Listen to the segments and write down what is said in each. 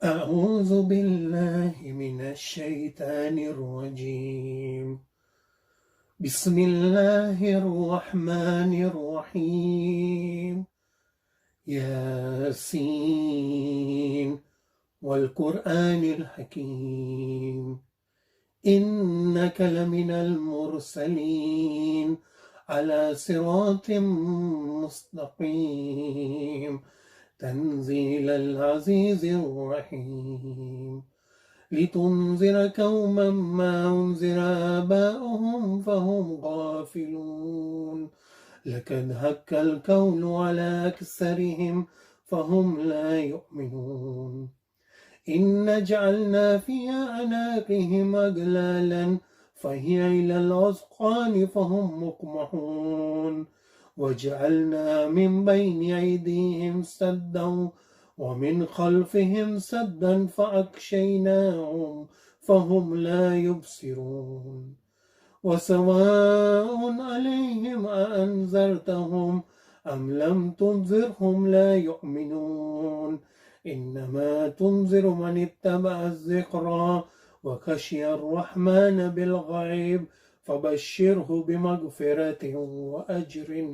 أعوذ بالله من الشيطان الرجيم. بسم الله الرحمن الرحيم. ياسين والقرآن الحكيم، إنك لمن المرسلين على صراط مستقيم، تنزيل العزيز الرحيم، لتنذر قوما ما أنذر آباؤهم فهم غافلون، لقد حق القول على أكثرهم فهم لا يؤمنون. إن جعلنا في أعناقهم أغلالا فهي إلى الأذقان فهم مقمحون، وجعلنا من بين أيديهم سدا ومن خلفهم سدا فأغشيناهم فهم لا يبصرون. وسواء عليهم أأنذرتهم أم لم تنذرهم لا يؤمنون، إنما تنذر من اتبع الذكرى وخشي الرحمن بالغيب فبشره بمغفرة وأجر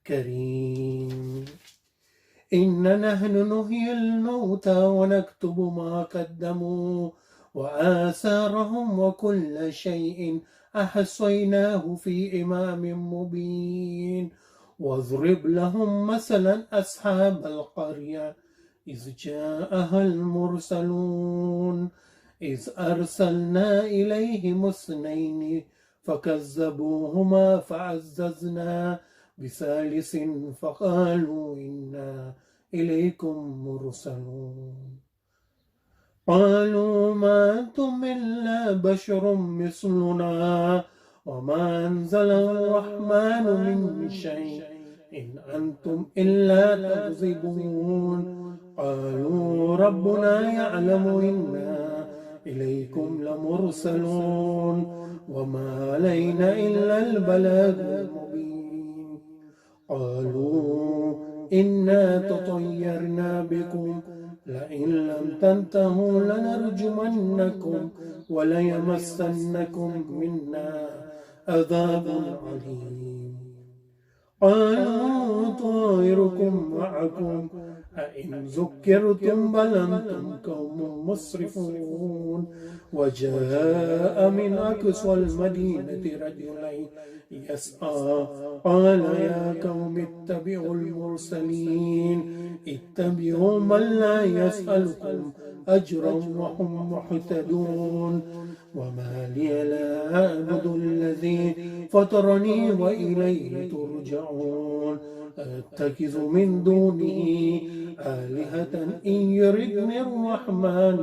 كريم. إن نحن نحيي الموتى ونكتب ما قدموا وآثارهم وكل شيء أحصيناه في إمام مبين. واضرب لهم مثلا أصحاب القرية إذ جاءها المرسلون إذ أرسلنا إليهم اثنين فكذبوهما فعززنا بثالث فقالوا إنا إليكم مرسلون. قالوا ما أنتم إلا بشر مثلنا وما أنزل الرحمن من شيء إن أنتم إلا تكذبون. قالوا ربنا يعلم إنا إليكم لمرسلون وما علينا إلا البلاغ المبين. قالوا إنا تطيرنا بكم لئن لم تنتهوا لنرجمنكم وليمسنكم منا عذاب عليم. قالوا طائركم معكم أئن ذكرتم بل أنتم قوم مسرفون. وجاء من أقصى المدينة رجلين يسعى قال يا قوم اتبعوا المرسلين اتبعوا من لا يسألكم أجرا وهم مهتدون. وما لي لا أعبد الذي فطرني وإليه ترجعون. أتخذ من دونه آلهة إن يردني الرحمن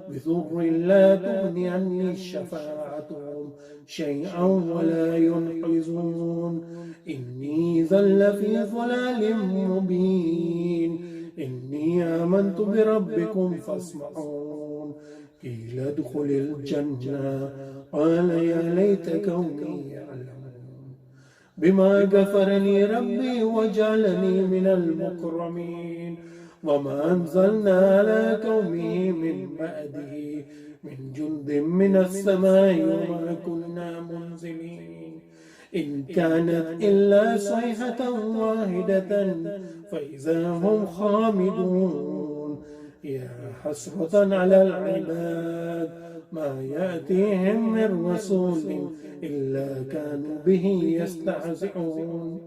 بضر لا تغني عني شفاعتهم شيئا ولا ينقذون. إني إذا لفي ضلال مبين. إني آمنت بربكم فاسمعون. قيل ادخل الجنة قال يا ليت قومي يعلمون بما غفر لي ربي وجعلني من المكرمين. وما أنزلنا على قومه من بعده من جند من السماء وما كنا منزلين. إن كانت إلا صيحة واحدة فإذا هم خامدون. يا حسرة على العباد ما يأتيهم من رسول إلا كانوا به يستهزئون.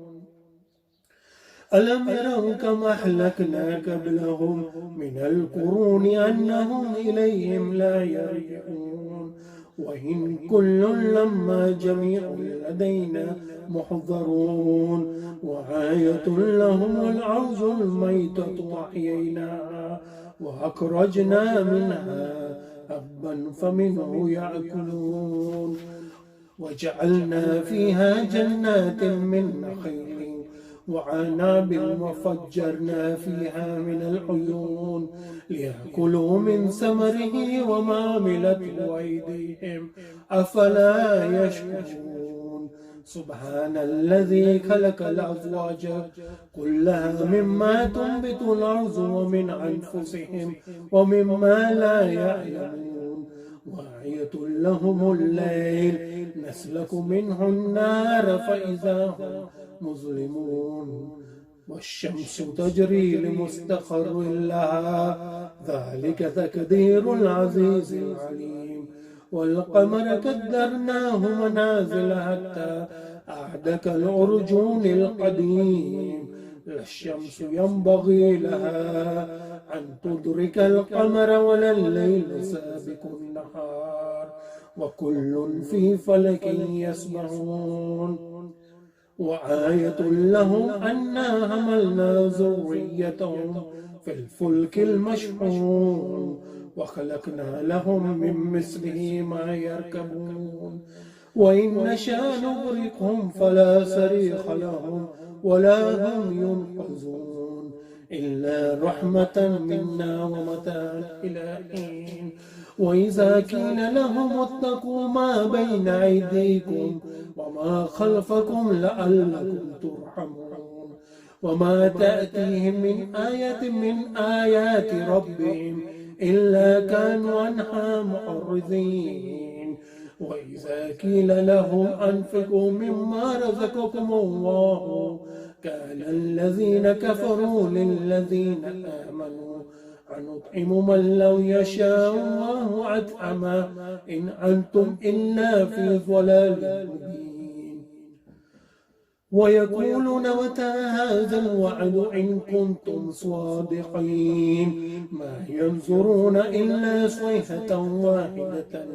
ألم يروا كما أهلكنا قبلهم من القرون أنهم إليهم لا يرجعون. وإن كل لما جميع لدينا محضرون. وآية لهم الأرض الميتة أحييناها وأخرجنا منها حبا فمنه يأكلون. وجعلنا فيها جنات من نخيل وعناب وفجرنا فيها من العيون ليأكلوا من ثمره وما عملته أيديهم أفلا يشكرون. سبحان الذي خلق الأزواج كلها مما تنبت الأرض ومن أنفسهم ومما لا يعلمون وآية لهم الليل نسلك منه النار فإذا هم مظلمون والشمس تجري لمستقر لها ذلك تقدير العزيز العليم والقمر قدرناه منازل حتى أعد كالعرجون القديم لا الشمس ينبغي لها أن تدرك القمر ولا الليل سابق النهار وكل في فلك يسبحون وآية لهم أنا حملنا ذريتهم في الفلك المشحون وخلقنا لهم من مثله ما يركبون وإن نشاء نغرقهم فلا صريخ لهم ولا هم ينقذون إلا رحمة منا ومتاعا إلى حين وإذا قيل لهم اتقوا ما بين أيديكم وما خلفكم لعلكم ترحمون وما تأتيهم من آية من آيات ربهم إلا كانوا عنها معرضين وإذا قيل لهم أنفقوا مما رزقكم الله قال الذين كفروا للذين آمنوا أنطعم من لو يشاء الله أطعمه إن أنتم إلا في ضلال مبين ويقولون متى هذا الوعد إن كنتم صادقين ما ينظرون إلا صيحة واحدة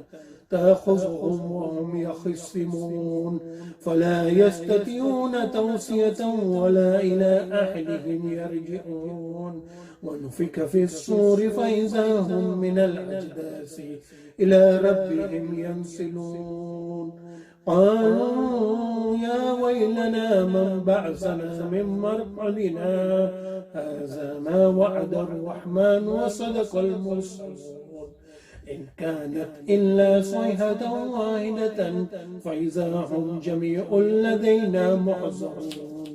تأخذهم وهم يخصمون فلا يستطيعون توصية ولا إلى أهلهم يرجعون ونفخ في الصور فإذا هم من الأجداث إلى ربهم ينسلون قالوا يا ويلنا من بعثنا من مرقدنا هذا ما وعد الرحمن وصدق المرسلون إن كانت إلا صيحة واحدة فإذا هم جميع لدينا محضرون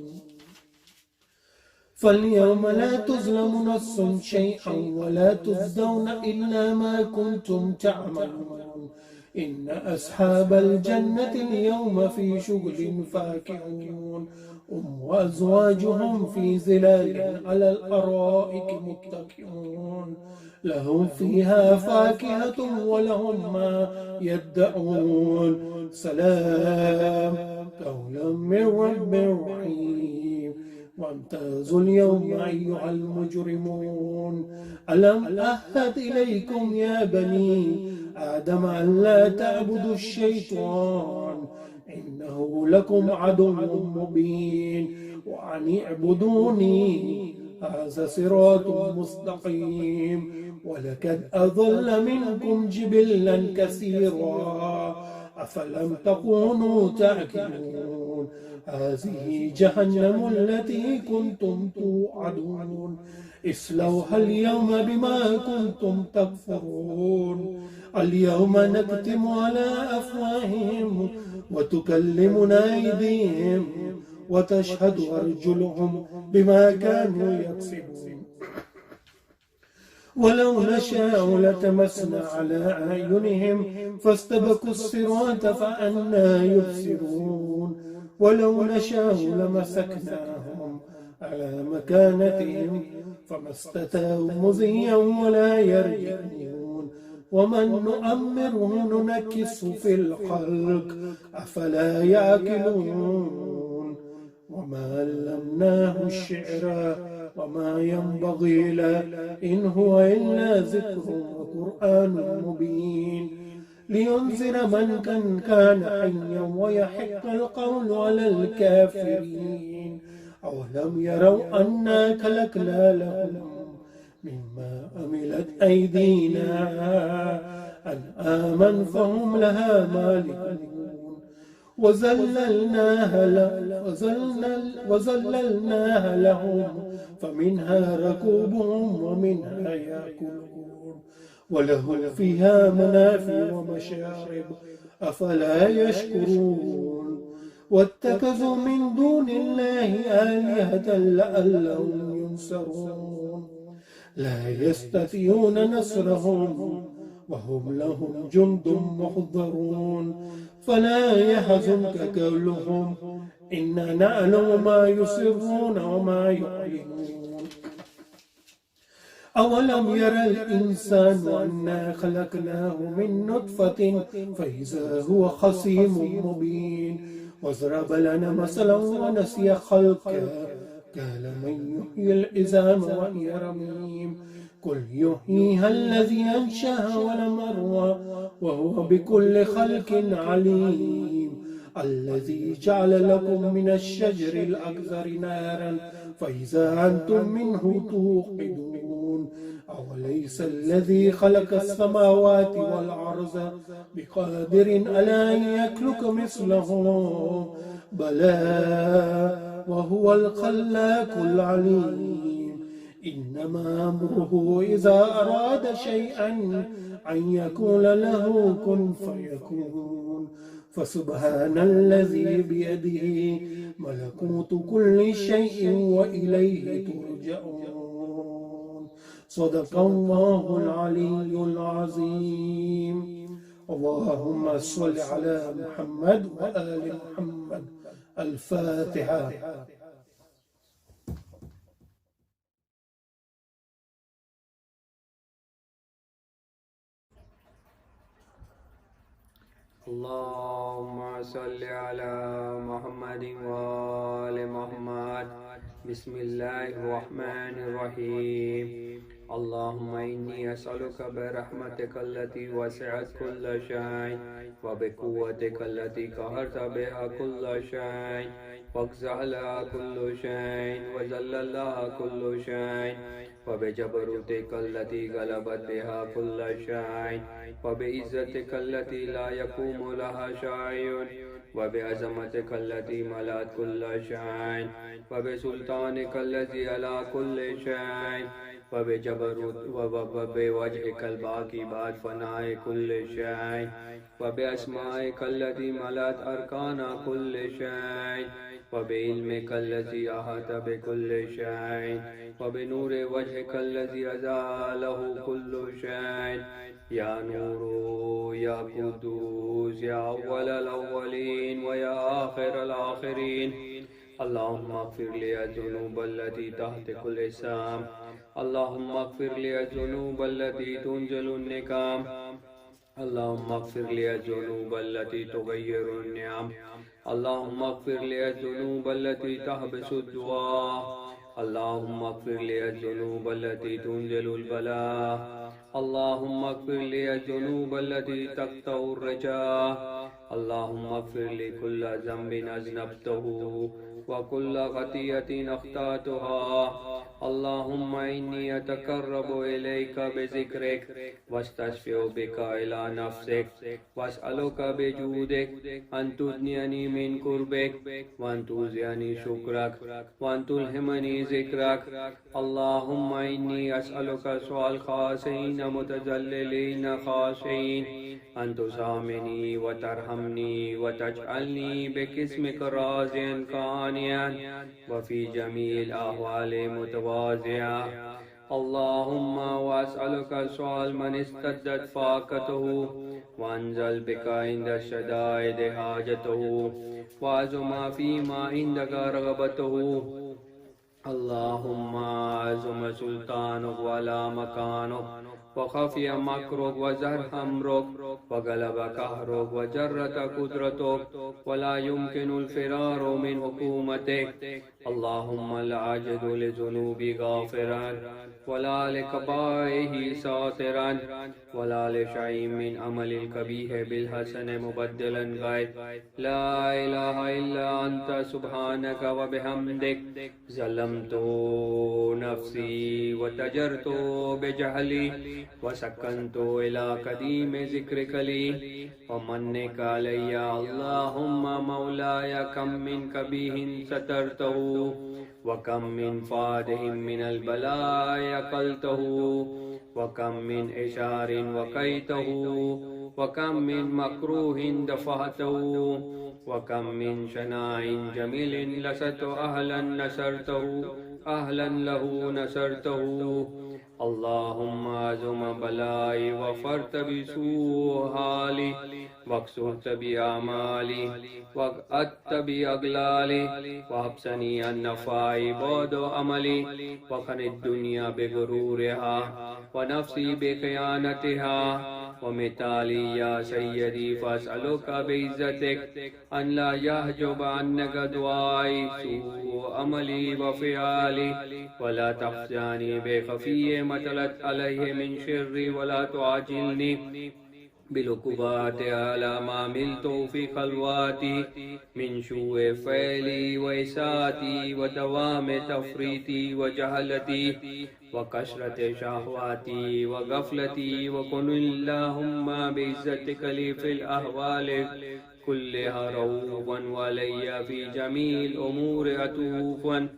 فاليوم لا تظلم نفس شيئا ولا تجزون إلا ما كنتم تعملون إن أصحاب الجنة اليوم في شغل فاكهون وأزواجهم في ظلال على الأرائك متكئون لهم فيها فاكهة ولهم ما يدعون سلام قولا من رب رحيم وامتازوا اليوم أيها المجرمون ألم أعهد إليكم يا بني آدم أن لا تعبدوا الشيطان إنه لكم عدو مبين وأن اعبدوني هذا صراط مستقيم ولقد أضل منكم جبلا كثيرا أفلم تكونوا تعقلون هذه جهنم التي كنتم توعدون اصلوها اليوم بما كنتم تكفرون اليوم نختم على أفواههم وتكلمنا أيديهم وتشهد أرجلهم بما كانوا يكسبون ولو نشاء لتمسنا على أعينهم فاستبقوا الصراط فأنى يبصرون ولو نشاء لمسكناهم على مكانتهم فما استطاعوا مضيا ولا يرجعون ومن نؤمره ننكسه في الخلق أفلا يعقلون وما علمناه الشعر وما ينبغي له إن هو إلا ذكر وقرآن مبين لينذر من كان حيا ويحق القول على الكافرين أولم يروا أنا خلقنا لهم مما عملت أيدينا أنعاما فهم لها مالكون وزللناها لهم فمنها ركوبهم ومنها يأكلون ولهم فيها منافع ومشارب أفلا يشكرون واتخذوا من دون الله آلهة لعلهم ينصرون لا يستطيعون نصرهم وهم لهم جند محضرون فلا يحزنك قولهم إنا نعلم ما يسرون وما يعلنون أولم يرى الإنسان أنا خلقناه من نطفة فإذا هو خصيم مبين وضرب لنا مثلا ونسي خلقه قال من يحيي العظام وهي رميم قل يحييها الذي أنشأها أول مرة وهو بكل خلق عليم الذي جعل لكم من الشجر الأخضر نارا فإذا أنتم منه توقدون أوليس الذي خلق السماوات والأرض بقادر على أن يخلق مثلهم بلى وهو الخلاق العليم إنما أمره إذا أراد شيئا أن يقول له كن فيكون فسبحان الذي بيده ملكوت كل شيء وإليه ترجعون صدق الله العلي العظيم اللهم صل على محمد وآل محمد الفاتحة اللهم صل على محمد وآل محمد بسم الله الرحمن الرحيم اللهم إني أسألك برحمتك التي وسعت كل شيء وبقوتك التي قهرت بها كل شيء واقزع لها كل شيء وذل لها كل شيء وبجبروتك التي غلبت بها كل شيء وبعزتك التي لا يقوم لها شيء وبعظمتك التي ملأت كل شيء وبسلطانك الذي على كل شيء وبوجهك الباقي بعد فناء كل شيء وبأسمائك التي ملأت أركان كل شيء وبعلمك الذي أحاط بكل شيء وبنور وجهك الذي أزاله كل شيء يا نور يا قدوس يا أول الأولين ويا آخر الآخرين اللهم اغفر لي الذنوب التي تهتك اللسان اللهم اغفر لي الذنوب التي تنزل النكام اللهم اغفر لي الذنوب التي تغير النعم اللهم اغفر لي الذنوب التي تحبس الدعاء اللهم اغفر لي الذنوب التي تنزل البلاء اللهم اغفر لي الذنوب التي تقطع الرجاء اللهم اغفر لي كل ذنب أذنبته وكل خطيئة أخطأتها اللهم إني أتقرب إليك بذكرك واستشفع بك إلى نفسك وأسألك بجودك أن تدنيني من قربك وأن توزعني شكرك وأن تلهمني ذكرك اللهم إني أسألك سؤال خاشعين متذللين خاشعين أن تسامحني وترحمني وتجعلني باسمك راضيا قانعا وفي جميع الأحوال متواضعا اللهم وأسألك سؤال من استدت فاقته وأنزل بك عند الشدائد حاجته وعزم فيما عندك رغبته اللهم عزم سلطانك ولا مكانك وخفي مكرك وزهر أمرك وغلب قهرك وجرت قدرتك ولا يمكن الفرار من حكومتك اللهم لا أجد لذنوبي غافرا ولا لكبائه ساترا ولا لشيء من عمل الكبيه بالحسن مبدلا غير لا إله إلا أنت سبحانك وبحمدك ظلمت نفسي وتجرت بجهلي وسكنت إلى قديم ذكرك لي ومنك علي اللهم مولاي كم من كبيه سترته وكم من فاده من البلاء يقلته وكم من إشار وقيته وكم من مكروه دفعته وكم من شناع جميل لست أهلا له نصرته. اللهم أعظم بلائي وفرت بسوء حالي واكسرت بأعمالي وقعدت بأغلالي وحبسني عن نفعي بعد عملي وخن الدنيا بغرورها ونفسي بخيانتها ومثالي يا سيدي فأسألك بعزتك أن لا يحجب عنك دعائي سوء عملي وفعالي ولا تخزاني بخفي متلت عليه من شر ولا تعجلني بالعقوبات على ما عملت في خلواتي من سوء فعلي وإساءتي ودوام تفريطي وجهلتي وكثرة شهواتي وغفلتي وكن اللهم بعزتك لي في الأحوال كلها رؤوفا ولي في جميع الأمور عطوفا.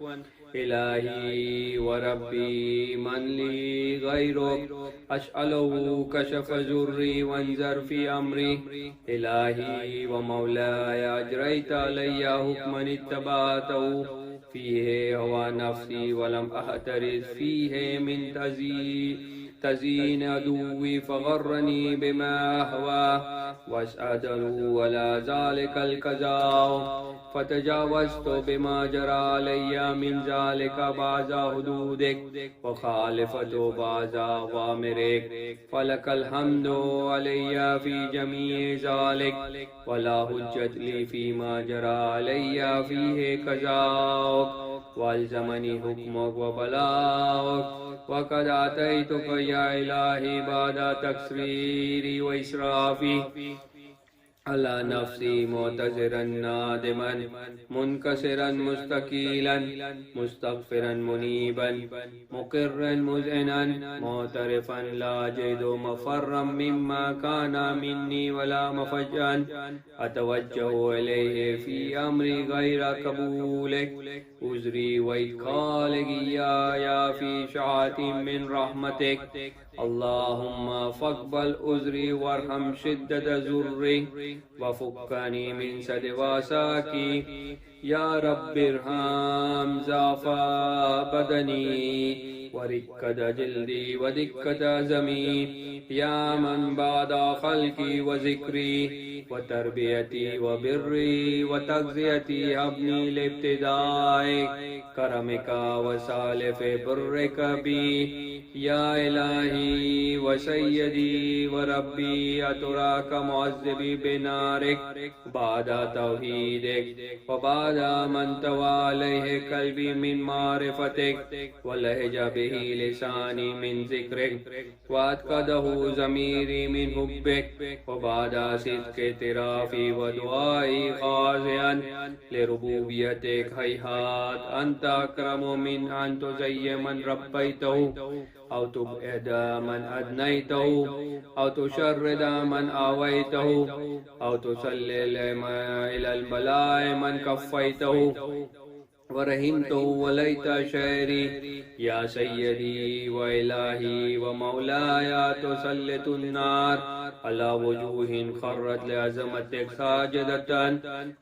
إلهي وربي من لي غيرك أسأله كشف ضري وانظر في أمري. إلهي ومولاي أجريت علي حكما اتبعته فيه هوى نفسي ولم أحترز فيه من تزيين عدوي فغرني بما أهوى واسأله ولا ذلك القضاء فتجاوزت بما جرى علي من ذلك بعض حدودك وخالفت بعض أوامرك فلك الحمد علي في جميع ذلك ولا حجة لي فيما جرى علي فيه قضاءك والزمني حكمك وبلاغك وقد آتيتك يا إلهي بعد تقصيري وإسرافي على نفسي معتذرا نادما منكسرا مستقيلا مستغفرا منيبا مقرا مذعنا معترفا لا أجد مفرا مما كان مني ولا مفجا أتوجه إليه في أمري غير قبولك عذري وإدخالك إياي في شعاة من رحمتك. اللهم فاقبل عذري وارحم شدة ضري وفكني من سد واساكي. يا رب ارحم ضعف بدني وركة جلدي ودكة عزمي يا من بعد خلقي وذكري وتربيتي وبري وتغذيتي أبني لابتدائك كرمك وسالف برك بي. يا إلهي وسيدي وربي أتراك معذبي بنارك بعد توحيدك وبعد من توى عليه قلبي من معرفتك ولهج به لساني من ذكرك وأتقده ضميري من حبك وبعد صدق اعترافي ودعائي خاضعا لربوبيتك. هيهات أنت أكرم من أن تزين من ربيته أو تبعد من أدنيته أو تشرد من آويته أو تسلل إلى البلاء من كفيته ورحمته وليت شعري. يا سيدي وإلهي ومولاي تسلط النار على وجوه خرت لعظمتك ساجدة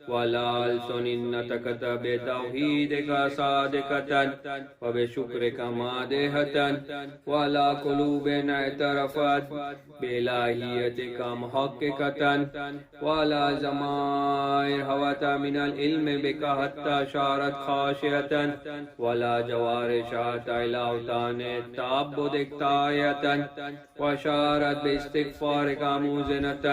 ولا ألسن نطقت بتوحيدك صادقة وبشكرك مادحة ولا قلوب اعترفت بإلهيتك محققة ولا ضمائر هوت من العلم بك حتى شارت خاشعة ولا جوارح شاءت إلى أوطان التعبد تاية وشارت باستغفارك موزنة.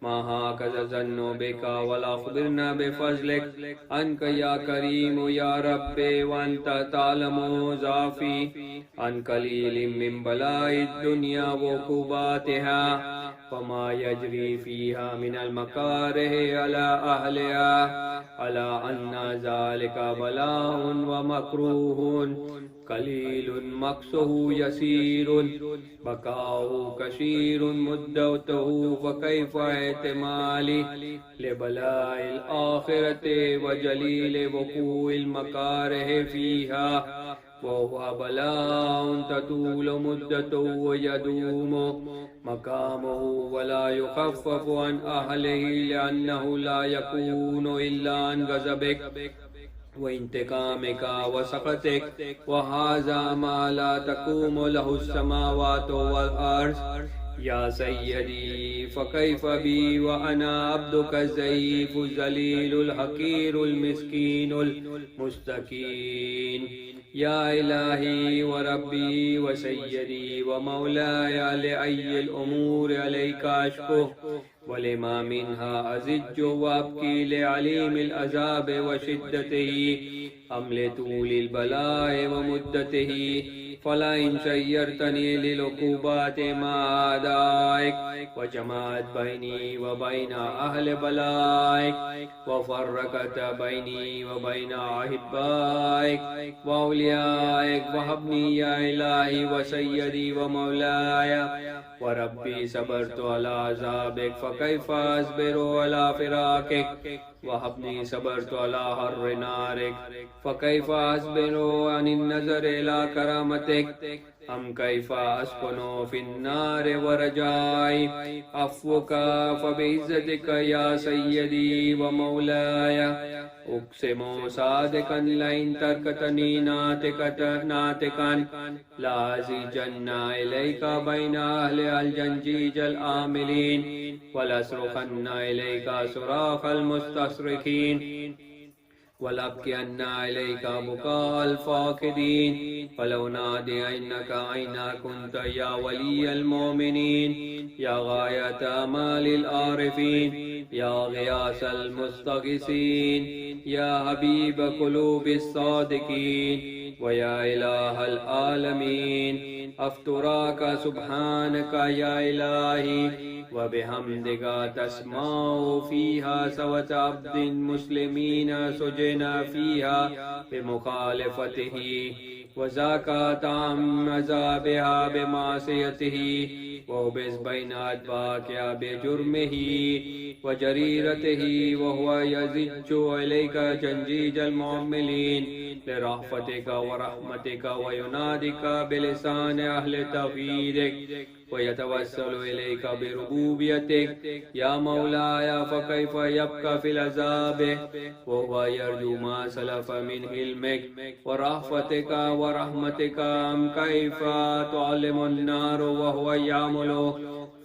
ما هكذا ظن بك ولا أخبرنا بفضلك أنك يا كريم يا ربي وأنت تعلم ضعفي عن قليل من بلاء الدنيا وعقوباتها وما يجري فيها من المكاره على أهلها على أن ذلك بلاء ومكروه قليل مقصه يسير بقاؤه كثير مدته فكيف احتمالي لبلاء الآخرة وجليل وقوع المكاره فيها وهو بلاء تطول مدته ويدوم مقامه ولا يخفف عن أهله لأنه لا يكون إلا عن غضبك وانتقامك وسخطك وهذا ما لا تقوم له السماوات والأرض يا سيدي فكيف بي وأنا عبدك الضعيف الذليل الحقير المسكين المستكين يا إلهي وربي وسيدي ومولاي لأي الأمور عليك أشكو ولما منها أزج وأبكي لعليم العذاب وشدته أم لطول البلاء ومدته فلئن شيرتني للعقوبات مع أعدائك وجمعت بيني وبين أهل بلائك وفرقت بيني وبين أحبائك وأوليائك وهبني يا إلهي وسيدي ومولاي وربي صبرت على عذابك فكيف أصبر على فراقك وهبني صبرت على حر نارك فكيف أصبر عن النظر إلى كرامتك أم كيف أسكن في النار ورجائي عفوك فبعزتك يا سيدي ومولاي أقسم صادقا لئن تركتني ناطقا لأزيجن إليك بين أهل الجنجيج الآملين ولأصرخن إليك صراخ المستصرخين ولأبكين إليك بكاء الفاقدين فلو نادي إنك أين كنت يا ولي المؤمنين يا غاية آمال العارفين يا غياث المستغيثين يا حبيب قلوب الصادقين ويا إله العالمين أفتراك سبحانك يا إلهي وبحمدك تسمع فيها سوة عبد مسلمين سجن فيها بمخالفته وذاك طعم عذابها بمعصيته وبس بين أدباك بجرمه وجريرته وهو يزج إليك جنجيج المعملين لرحفتك ورحمتك وينادك بلسان أهل توحيدك ويتوسل إليك بربوبيتك يا مولاي فكيف يبقى في العذاب وهو يرجو ما سلف من علمك ورحفتك ورحمتك أم كيف تعلم النار وهو يعمل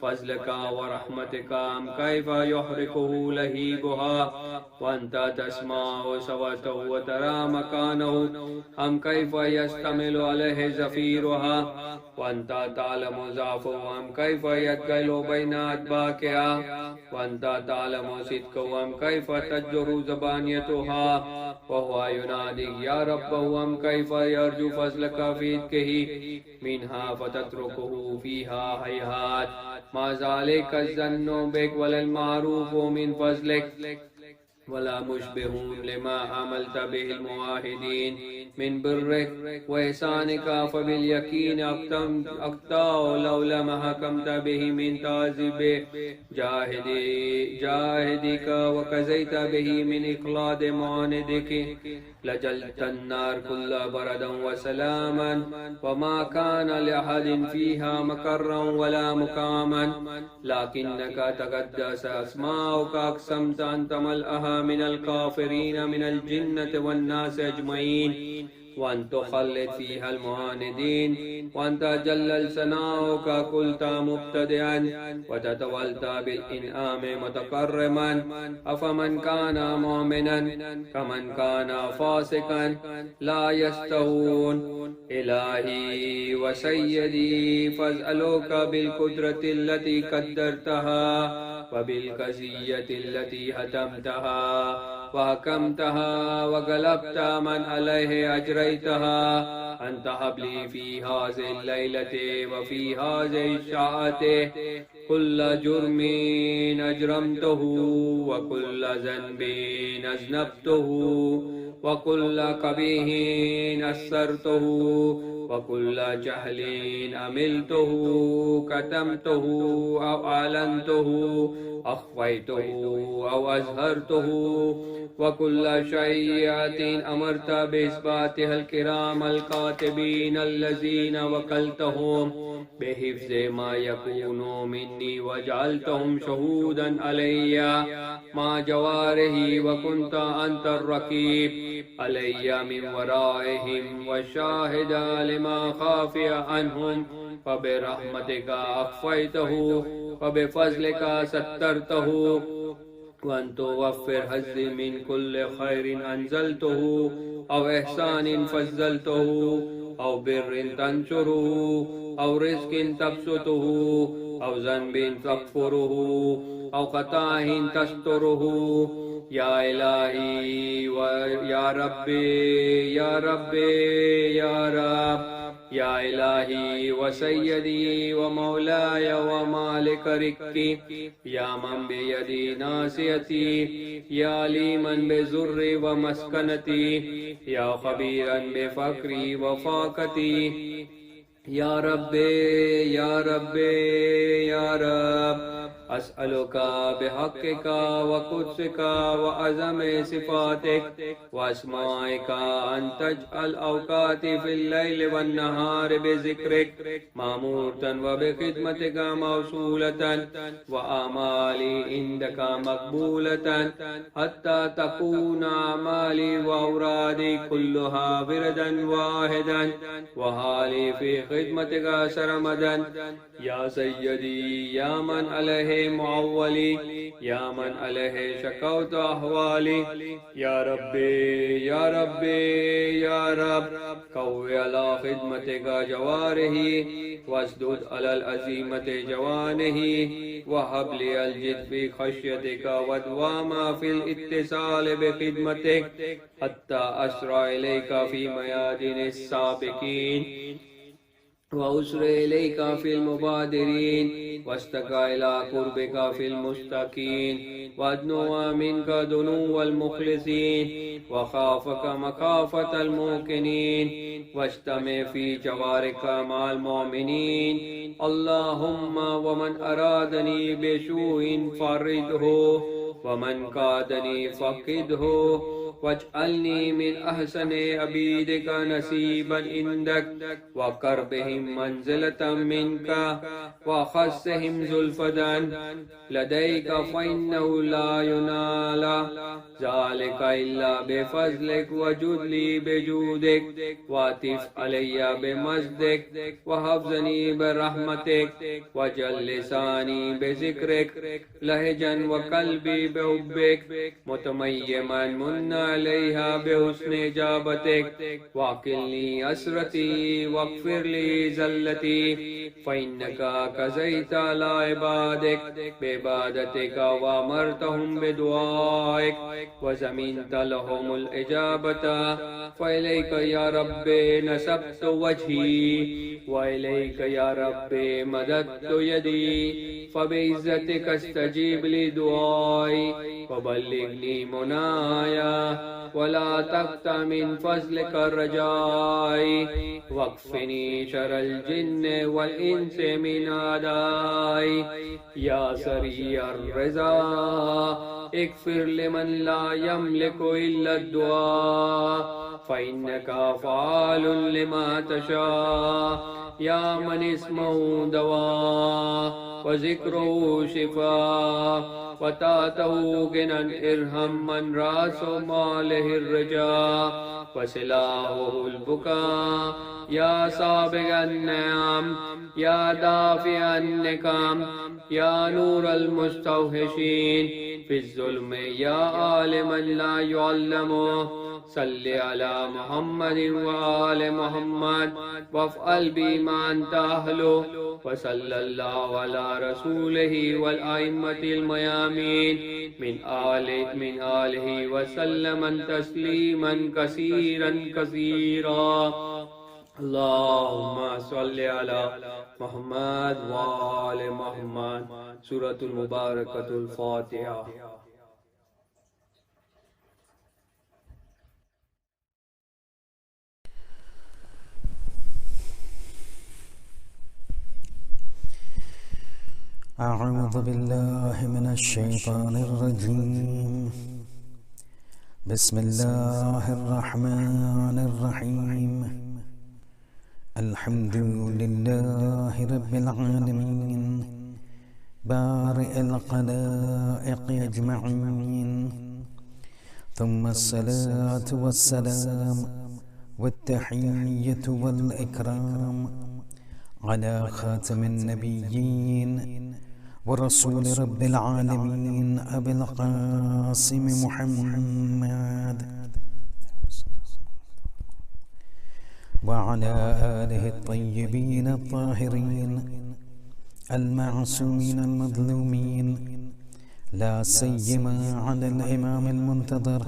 فضلك ورحمتك أم كيف يحرقه لهيبها وأنت تسمع صوته وترى مكانه أم كيف يشتمل عليه زفيرها وأنت تعلم ضعفه أم كيف يتقل بين أدباكها وأنت تعلم صدقه أم كيف تجر زبانيتها وهو ينادي يا ربه أم كيف يرجو فضلك في إتكه منها فتتركه فيها هيهات ما ذلك الظن بك ولا المعروف من فضلك ولا مشبه لما عملت به المواحدين من برك وإحسانك فباليقين أقطع لو لم حكمت به من تعذيب جاهدك وكزيت به من إخلاد معاندك لجلت النار كل بردا وسلاما وما كان لأحد فيها مكرا ولا مقاما لكنك تقدس أسماؤك أقسمت أن تملأها من الكافرين من الجنة والناس أجمعين وأن تخلد فيها المعاندين وأنت جل ثناؤك قلت مبتدئا وتتولت بالإنعام متكرما أفمن كان مؤمنا كمن كان فاسقا لا يستوون إلهي وسيدي فاسألك بالقدرة التي قدرتها وبالكزية التي هتمتها وحكمتها وغلبت من عليه أجريتها أن تهب لي في هذه الليلة وفي هذه الساعة كل جرم أجرمته وكل ذنب أذنبته वकुल्ल कबीहिन अस्सरतुहु वकुल्ल जहलिन अमिलतुहु कतमतुहु औ आलनतुहु अख्फयतुहु औ अज़हरतुहु वकुल्ल शय्यातिन अमरत बिइस्बातिहिल किरामल कातिबीन अल्लज़ीन वकलतहुम बिहिफ्ज़ मा यकूनु मिन्नी वजअलतहुम शहूदन अलैया मा जवारिही वकुन्त अंतर रकीब अलैया मिन वराइहिम वशाहिदा लिमा खाफिया अन्हुम फबिरहमतिका अख्फयतहु फबिफज़लिका सत्तरतहु वअन्तु वफ़्फ़िर हज़्ज़ी मिन कुल्लि खैरिन अंज़लतहु औ इहसानिन फ़ज़्ज़लतहु औ बिर्रिन तंशुरुहु औ रिज़्क़िन तबसुतुहु औ ज़न्बिन तग़फ़िरुहु औ ख़ताइन तस्तुरुहु या इलाही व या रब्बी या रब्बी या रब या इलाही व सय्यदी व मौलाय व मालिक रिक्की या मन बियदी नासियती या लीमन बिज़ुर्रि व मस्कनती या खबीरन बिफ़क्री व फ़ाक़ती या रब्बे या रब्बे या रब अस्अलुका बिहक़्क़िका व क़ुद्सिका व अज़म सिफ़ातिक व अस्माइका अन तजअल औक़ाती फ़िल लैल वन नहार बिज़िक्रिक मामूरतन व बिख़िदमतिका मौसूलतन व आमाली इंदका मक़बूलतन हत्ता तकूना आमाली व औरादी कुल्लुहा विरदन वाहिदन व हाली फ़ी ख़िदमतिका सरमदन या सय्यदी या मन अलैहि मुअव्वली या मन अलैहि शकौत अहवाली या रब्बे या रब्बे या रब कव्वे अला खिदमतिका जवारिही वस्दुद अलल अज़ीमति जवानिही वहब लि अल जिद फ़ी खश्यतिका वदवामा फ़िल इत्तिसाल बिखिदमतिक हत्ता अस्रा इलैका फ़ी मयादिनिस साबिकीन व उसरे इलैका फ़िल मुबादिरीन वस्तका इला क़ुर्बिका फ़िल मुस्तकीन वअदनुवा मिनका दुनुवल मुख़लिसीन व ख़ाफ़का मख़ाफ़तल मुक़िनीन वज्तमे फ़ी जवारिका माल मुअमिनीन अल्लाहुम्मा व मन अरादनी बिसूइन फ़रिदहु व मन कादनी फ़क़िदहु वज्अलनी मिन अहसनि अबीदिका नसीबन इंदक व क़र्बिहिम मंज़िलतम मिनका व ख़स्सिहिम ज़ुल्फ़तन लदैका फ़इन्नहु ला युनाला ज़ालिका इल्ला बिफ़ज़लिक व जुदली बिजूदिक वातिफ़ अलैया बिमज़दिक व हफ़्ज़नी बिरहमतिक वजअल लिसानी बिज़िक्रिक लहजन व क़ल्बी बिहुब्बिक मुतमय्यमन मुन्ना अलैहा बिहुस्नि इजाबतिक वाकिलनी असरती वग़फ़िरली ज़ल्लती फ़इन्नका क़ज़ैता अला इबादिक बिइबादतिका व अमरतहुम बिदुआइक व ज़मीनता लहुमुल इजाबता फ़इलैका या रब्बे नसब्तु वजही व इलैका या रब्बे मददतु यदी फ़बिइज़्ज़तिका इस्तजीब ली दुआई व बल्लिग़नी मुनाया वला तक़ता मिन फ़ज़लिका रजाई वक़्फ़िनी शरल जिन्न वल इंसि मिन आदाई या सरीअर रिज़ा इग़फ़िर लिमन ला यमलिकु इल्ला दुआ फ़इन्नका फ़आलुन लिमा तशा या मन इस्मुहु दवा व ज़िक्रुहु शिफ़ा व तातहु गिनन इरहम मन रासु मालिहिर रजा व सिलाहुल बुका या साबिग़न निअम या दाफ़िअन निक़म या नूरल मुस्तवहिशीन फ़िज़्ज़ुल्म या आलिमन ला युअल्लमु सल्लि अला मुहम्मदिन व आलि मुहम्मद वफ़अल बिमा अन्ता अहलु व सल्लल्लाहु अला रसूलिही वल अइम्मतिल मयामीन मिन आलिही व सल्लम तस्लीमन कसीरन कसीरा अल्लाहुम्मा सल्लि अला मुहम्मद व आलि मुहम्मद सूरतुल मुबारकतुल फ़ातिहा। أعوذ بالله من الشيطان الرجيم. بسم الله الرحمن الرحيم. الحمد لله رب العالمين بارئ الخلائق أجمعين، ثم الصلاة والسلام والتحية والإكرام على خاتم النبيين ورسول رب العالمين أبي القاسم محمد وعلى آله الطيبين الطاهرين المعصومين المظلومين، لا سيما على الإمام المنتظر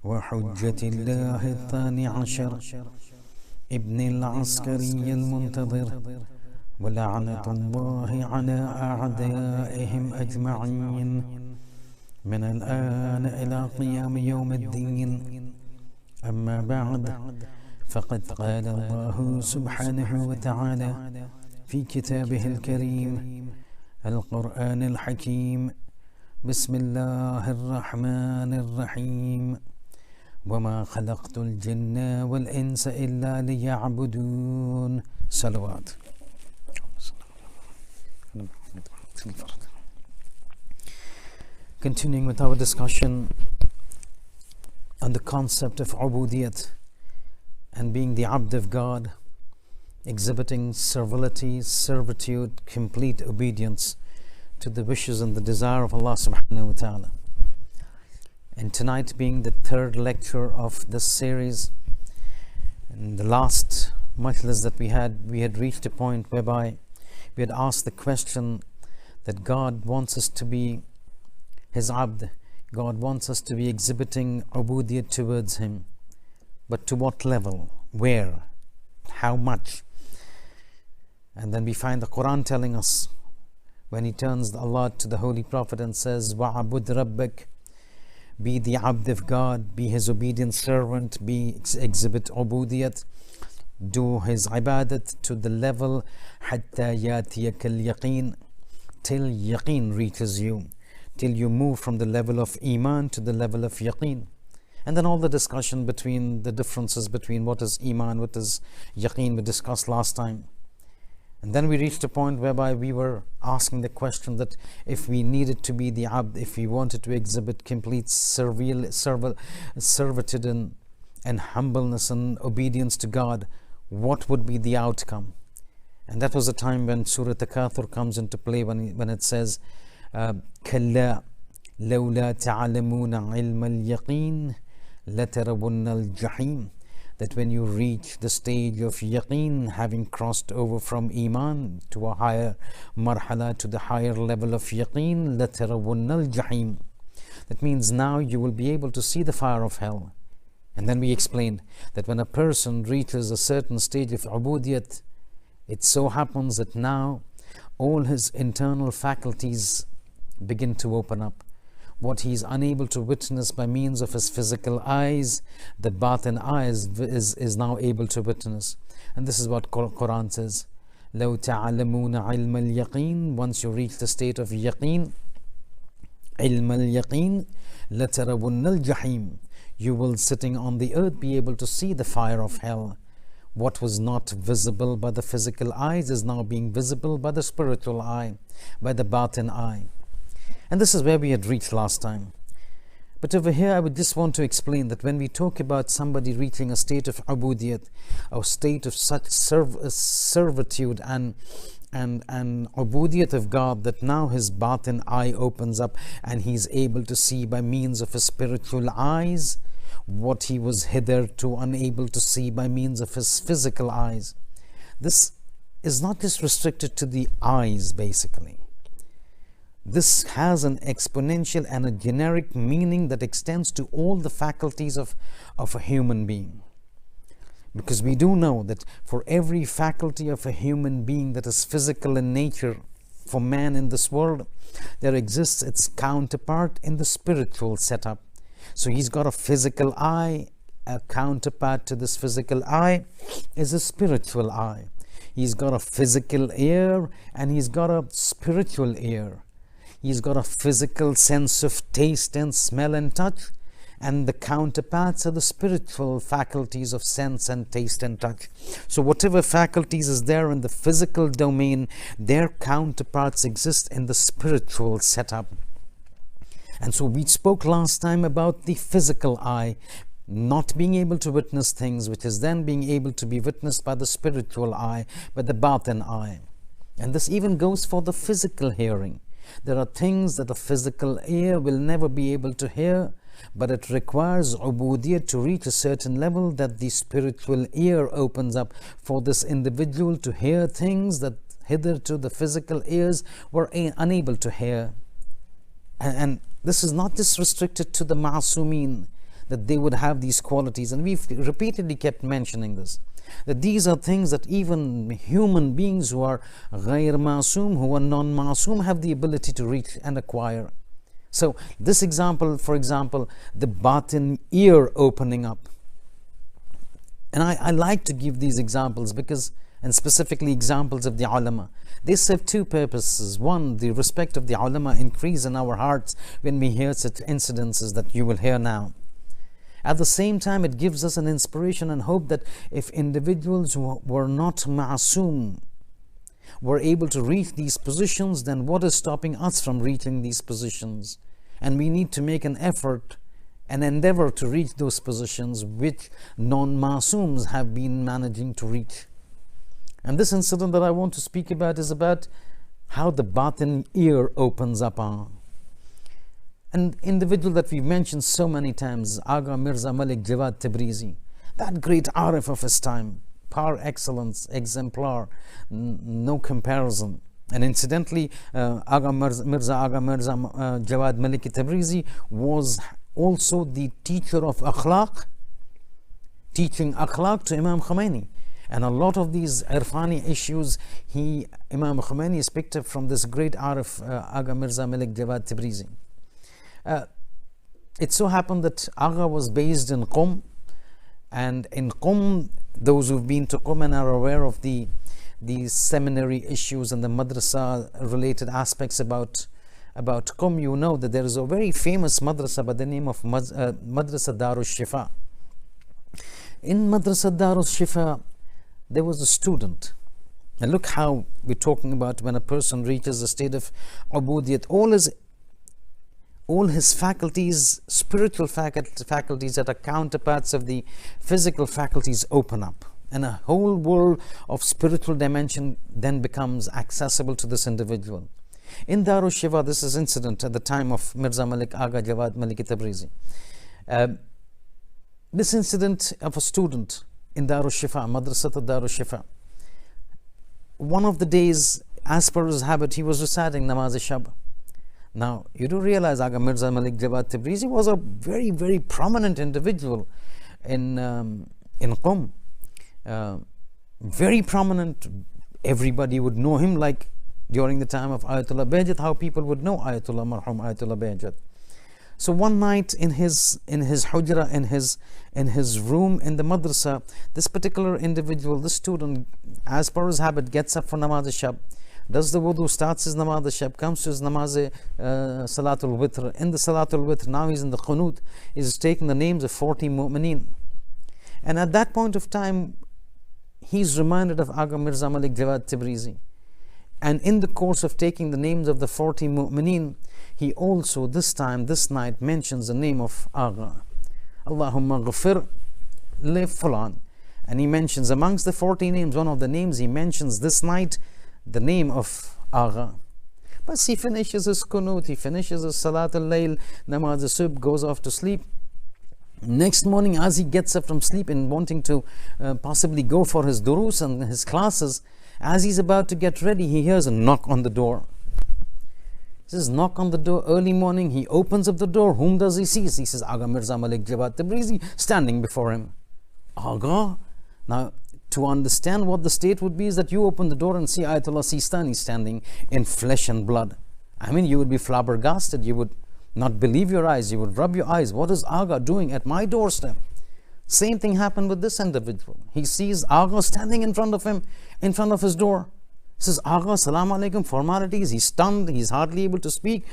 وحجة الله الثاني عشر ابن العسكري المنتظر، ولعنة الله على أعدائهم أجمعين من الآن إلى قيام يوم الدين. أما بعد، فقد قال الله سبحانه وتعالى في كتابه الكريم القرآن الحكيم: بسم الله الرحمن الرحيم، وما خلقت الجن والإنس إلا ليعبدون. صلوات. Continuing with our discussion on the concept of ubudiyat and being the abd of God, exhibiting servility, servitude, complete obedience to the wishes and the desire of Allah subhanahu wa ta'ala. And tonight being the third lecture of this series, and the last majlis that we had reached a point whereby we had asked the question that God wants us to be His abd. God wants us to be exhibiting ubudiyat towards Him. But to what level? Where? How much? And then we find the Quran telling us, when He turns Allah to the Holy Prophet and says, وَعَبُدْ رَبَّكَ, be the abd of God, be His obedient servant, exhibit ubudiyat, do His ibadat to the level حَتَّى يَاتِيَكَ الْيَقِينَ, till yaqeen reaches you, till you move from the level of iman to the level of yaqeen. And then all the discussion between the differences between what is iman, what is yaqeen, we discussed last time. And then we reached a point whereby we were asking the question that if we needed to be the abd, if we wanted to exhibit complete servitude and humbleness and obedience to God, what would be the outcome? And that was the time when Surah Takathur comes into play, when it says, كَلَّا لَوْلَا تَعْلَمُونَ عِلْمَ الْيَقِينِ لَتَرَوُنَّ الْجَحِيمِ, that when you reach the stage of yaqeen, having crossed over from iman to a higher marhala, to the higher level of yaqeen, لَتَرَوُنَّ الْجَحِيمِ, that means now you will be able to see the fire of hell. And then we explained that when a person reaches a certain stage of ubudiyat, it so happens that now all his internal faculties begin to open up. What he is unable to witness by means of his physical eyes, the batin eyes is now able to witness. And this is what Quran says, لَوْ تَعْلَمُونَ عِلْمَ الْيَقِينَ, once you reach the state of yaqeen, عِلْمَ الْيَقِينَ لَتَرَوُنَّ الْجَحِيمِ, you will, sitting on the earth, be able to see the fire of hell. What was not visible by the physical eyes is now being visible by the spiritual eye, by the batin eye. And this is where we had reached last time. But over here I would just want to explain that when we talk about somebody reaching a state of ubudiyat, a state of such servitude and ubudiyat of God, that now his batin eye opens up and he's able to see by means of his spiritual eyes what he was hitherto unable to see by means of his physical eyes. This is not just restricted to the eyes, basically. This has an exponential and a generic meaning that extends to all the faculties of a human being. Because we do know that for every faculty of a human being that is physical in nature for man in this world, there exists its counterpart in the spiritual setup. So he's got a physical eye, a counterpart to this physical eye is a spiritual eye. He's got a physical ear and he's got a spiritual ear. He's got a physical sense of taste and smell and touch, and the counterparts are the spiritual faculties of sense and taste and touch. So whatever faculties is there in the physical domain, their counterparts exist in the spiritual setup. And so we spoke last time about the physical eye not being able to witness things, which is then being able to be witnessed by the spiritual eye, by the batin eye. And this even goes for the physical hearing. There are things that the physical ear will never be able to hear, but it requires ubudiyyah to reach a certain level that the spiritual ear opens up for this individual to hear things that hitherto the physical ears were unable to hear. And this is not just restricted to the ma'asumeen, that they would have these qualities, and we've repeatedly kept mentioning this, that these are things that even human beings who are ghayr ma'asum, who are non-ma'asum, have the ability to reach and acquire. So this example, for example, the batin ear opening up, and I like to give these examples because, and specifically examples of the ulama, they serve two purposes. One, the respect of the ulama increase in our hearts when we hear such incidences that you will hear now. At the same time, it gives us an inspiration and hope that if individuals who were not ma'asum were able to reach these positions, then what is stopping us from reaching these positions? And we need to make an effort, an endeavor to reach those positions which non-ma'asums have been managing to reach. And this incident that I want to speak about is about how the batin ear opens up. An individual that we've mentioned so many times, Agha Mirza Malik Jawad Tabrizi, that great arif of his time, par excellence, exemplar, no comparison. And incidentally, Agha Mirza Jawad Malik Tabrizi was also the teacher of akhlaq, teaching akhlaq to Imam Khomeini. And a lot of these irfani issues, Imam Khomeini is picked up from this great arif, Agha Mirza Malik Jawad Tabrizi. It so happened that Agha was based in Qum, and in Qum, those who've been to Qum and are aware of the seminary issues and the madrasa related aspects about Qum, you know that there is a very famous madrasa by the name of Madrasa Darul Shifa. In Madrasa Darul Shifa, there was a student. And look how we're talking about when a person reaches a state of ubudiyyat, all his faculties, spiritual faculties that are counterparts of the physical faculties open up, and a whole world of spiritual dimension then becomes accessible to this individual. In Darul Shifa, this is incident at the time of Mirza Malik Agha Jawad Malik Tabrizi. This incident of a student in Darul Shifa, Madrasat Darul Shifa. One of the days, as per his habit, he was reciting Namaz-e-Shab. Now, you do realize Agha Mirza Malik Jawad Tabrizi was a very, very prominent individual in Qum. Very prominent. Everybody would know him, like during the time of Ayatollah Behjat, how people would know Ayatollah Marhum Ayatollah Behjat. So one night in his hujra, in his room in the madrasa, this particular individual, this student, as per his habit, gets up for Namaz-e-Shab, does the wudu, starts his Namaz-e-Shab, comes to his Salatul Witr. In the Salatul Witr, now he's in the Qunut, he's taking the names of 40 mu'mineen. And at that point of time, he's reminded of Agha Mirza Malik Jawad Tabrizi. And in the course of taking the names of the 40 mu'mineen, he also this night mentions the name of Agha. Allahumma ghafir li fulan. And he mentions amongst the 40 names, one of the names he mentions this night, the name of Agha. But he finishes his kunut, he finishes his Salat al-Layl, Namaz al-Subh, goes off to sleep. Next morning, as he gets up from sleep and wanting to possibly go for his durus and his classes, as he's about to get ready, he hears a knock on the door. He says, knock on the door, early morning. He opens up the door. Whom does he see? He says, Agha Mirza Malik Jawad Tabrizi standing before him. Agha? Now, to understand what the state would be is that you open the door and see Ayatollah Sistani standing in flesh and blood. I mean, you would be flabbergasted. You would not believe your eyes. You would rub your eyes. What is Agha doing at my doorstep? Same thing happened with this individual. He sees Agha standing in front of him, in front of his door. He says, Agha, salam alaikum, formalities. He's stunned, he's hardly able to speak.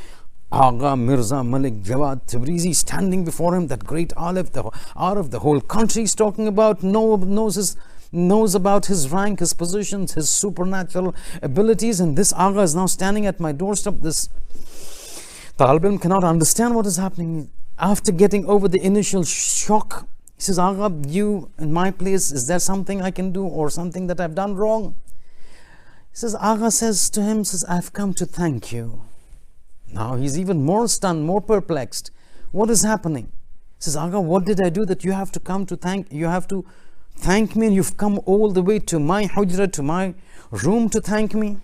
Agha Mirza Malik Jawad Tabrizi standing before him, that great Arif, the whole country is talking about, knows about his rank, his positions, his supernatural abilities, and this Agha is now standing at my doorstep. This Talib Ilm cannot understand what is happening. After getting over the initial shock, he says, Agha, you in my place, is there something I can do or something that I've done wrong? He says, Agha says to him, I've come to thank you. Now he's even more stunned, more perplexed. What is happening? He says, Agha, what did I do that you have to thank me, and you've come all the way to my hujra, to my room to thank me?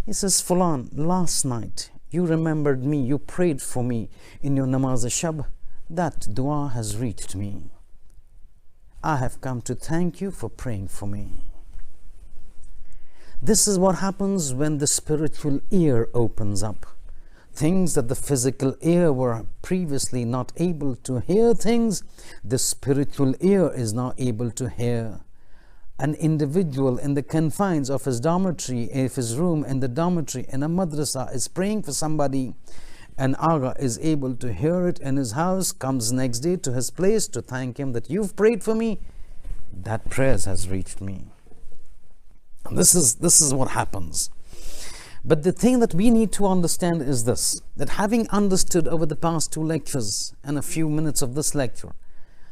He says, Fulan, last night you remembered me, you prayed for me in your namaz shab. That dua has reached me. I have come to thank you for praying for me. This is what happens when the spiritual ear opens up. Things that the physical ear were previously not able to hear, things the spiritual ear is now able to hear. An individual in the confines of his dormitory, if his room in the dormitory in a madrasa is praying for somebody, and Agha is able to hear it in his house, comes next day to his place to thank him that you've prayed for me, that prayer has reached me. And this is what happens. But the thing that we need to understand is this, that having understood over the past 2 lectures and a few minutes of this lecture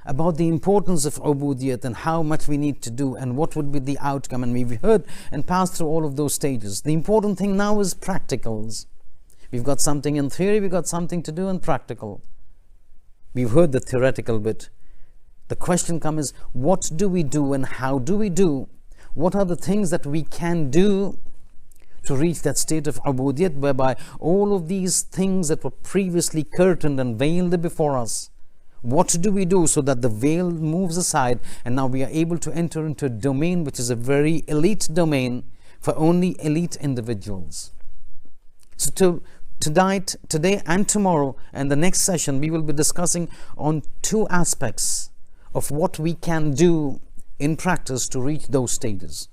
about the importance of ubudiyat and how much we need to do and what would be the outcome, and we've heard and passed through all of those stages, the important thing now is practicals. We've got something in theory, we've got something to do in practical. We've heard the theoretical bit. The question comes is, what do we do and how do we do? What are the things that we can do to reach that state of ubudiyat, whereby all of these things that were previously curtained and veiled before us, what do we do so that the veil moves aside and now we are able to enter into a domain which is a very elite domain for only elite individuals? So today and tomorrow and the next session, we will be discussing on 2 aspects of what we can do in practice to reach those stages.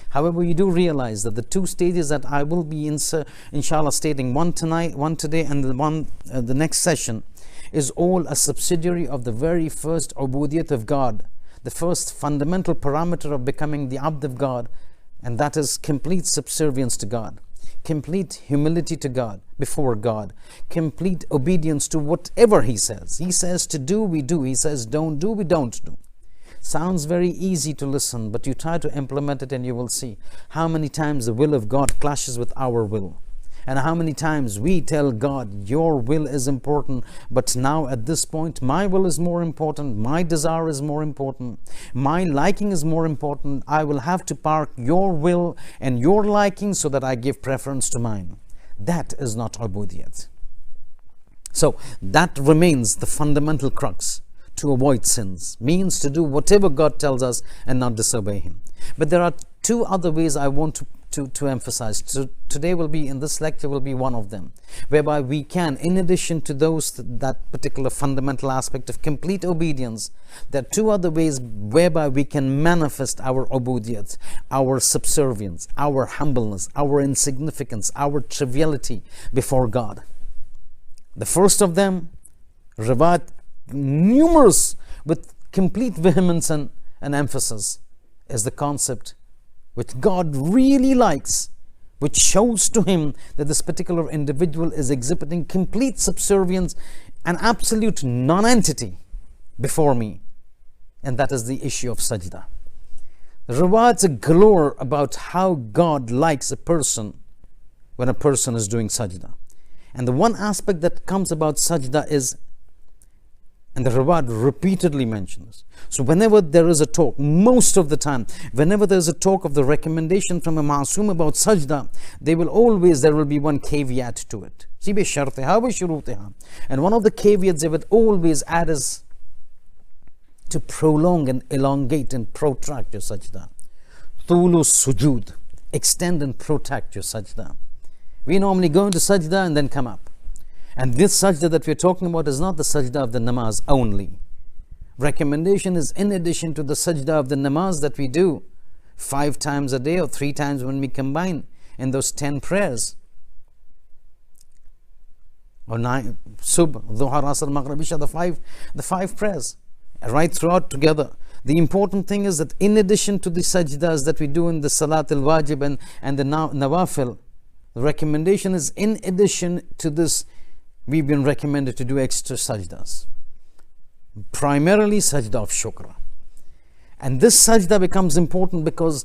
However, you do realize that the 2 stages that I will be inshallah stating, one tonight, one today, and the next session, is all a subsidiary of the very first ubudiyat of God, the first fundamental parameter of becoming the abd of God, and that is complete subservience to God, complete humility to God, before God, complete obedience to whatever He says. He says to do, we do. He says don't do, we don't do. Sounds very easy to listen, but you try to implement it and you will see how many times the will of God clashes with our will. And how many times we tell God, your will is important, but now at this point, my will is more important, my desire is more important, my liking is more important. I will have to park your will and your liking so that I give preference to mine. That is not ubudiyat. So that remains the fundamental crux. To avoid sins means to do whatever God tells us and not disobey Him. But there are 2 other ways I want to emphasize. So today will be, in this lecture will be one of them, whereby we can, in addition to that particular fundamental aspect of complete obedience, there are 2 other ways whereby we can manifest our ubudiyat, our subservience, our humbleness, our insignificance, our triviality before God. The first of them, riwayat numerous with complete vehemence and emphasis, is the concept which God really likes, which shows to Him that this particular individual is exhibiting complete subservience and absolute non-entity before me, and that is the issue of sajda. The riwayats galore about how God likes a person when a person is doing sajda, and the one aspect that comes about sajda is, and the riwayat repeatedly mentions. So whenever there is a talk, most of the time, whenever there is a talk of the recommendation from a ma'soom about sajda, there will be one caveat to it. And one of the caveats they would always add is to prolong and elongate and protract your sajda. Tulu sujud, extend and protract your sajda. We normally go into sajda and then come up. And this sajda that we're talking about is not the sajda of the namaz only. recommendation is in addition to the sajda of the namaz that we do 5 times a day or 3 times when we combine in those 10 prayers. Or 9, Subh, Dhuhr, Asr, Maghrib, Isha, the five prayers, right throughout together. The important thing is that in addition to the sajdas that we do in the Salat al-Wajib and the Nawafil, the recommendation is in addition to this, we've been recommended to do extra sajdas. Primarily sajda of shukr. And this sajda becomes important because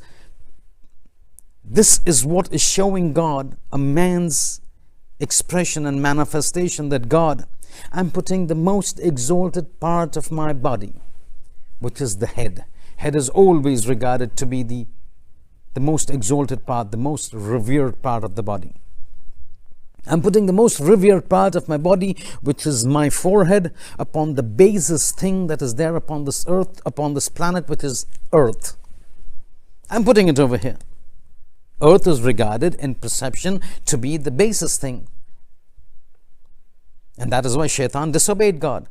this is what is showing God a man's expression and manifestation that God, I'm putting the most exalted part of my body, which is the head. Head is always regarded to be the most exalted part, the most revered part of the body. I'm putting the most revered part of my body, which is my forehead, upon the basest thing that is there upon this earth, upon this planet, which is earth. I'm putting it over here. Earth is regarded in perception to be the basest thing. And that is why Shaitan disobeyed God.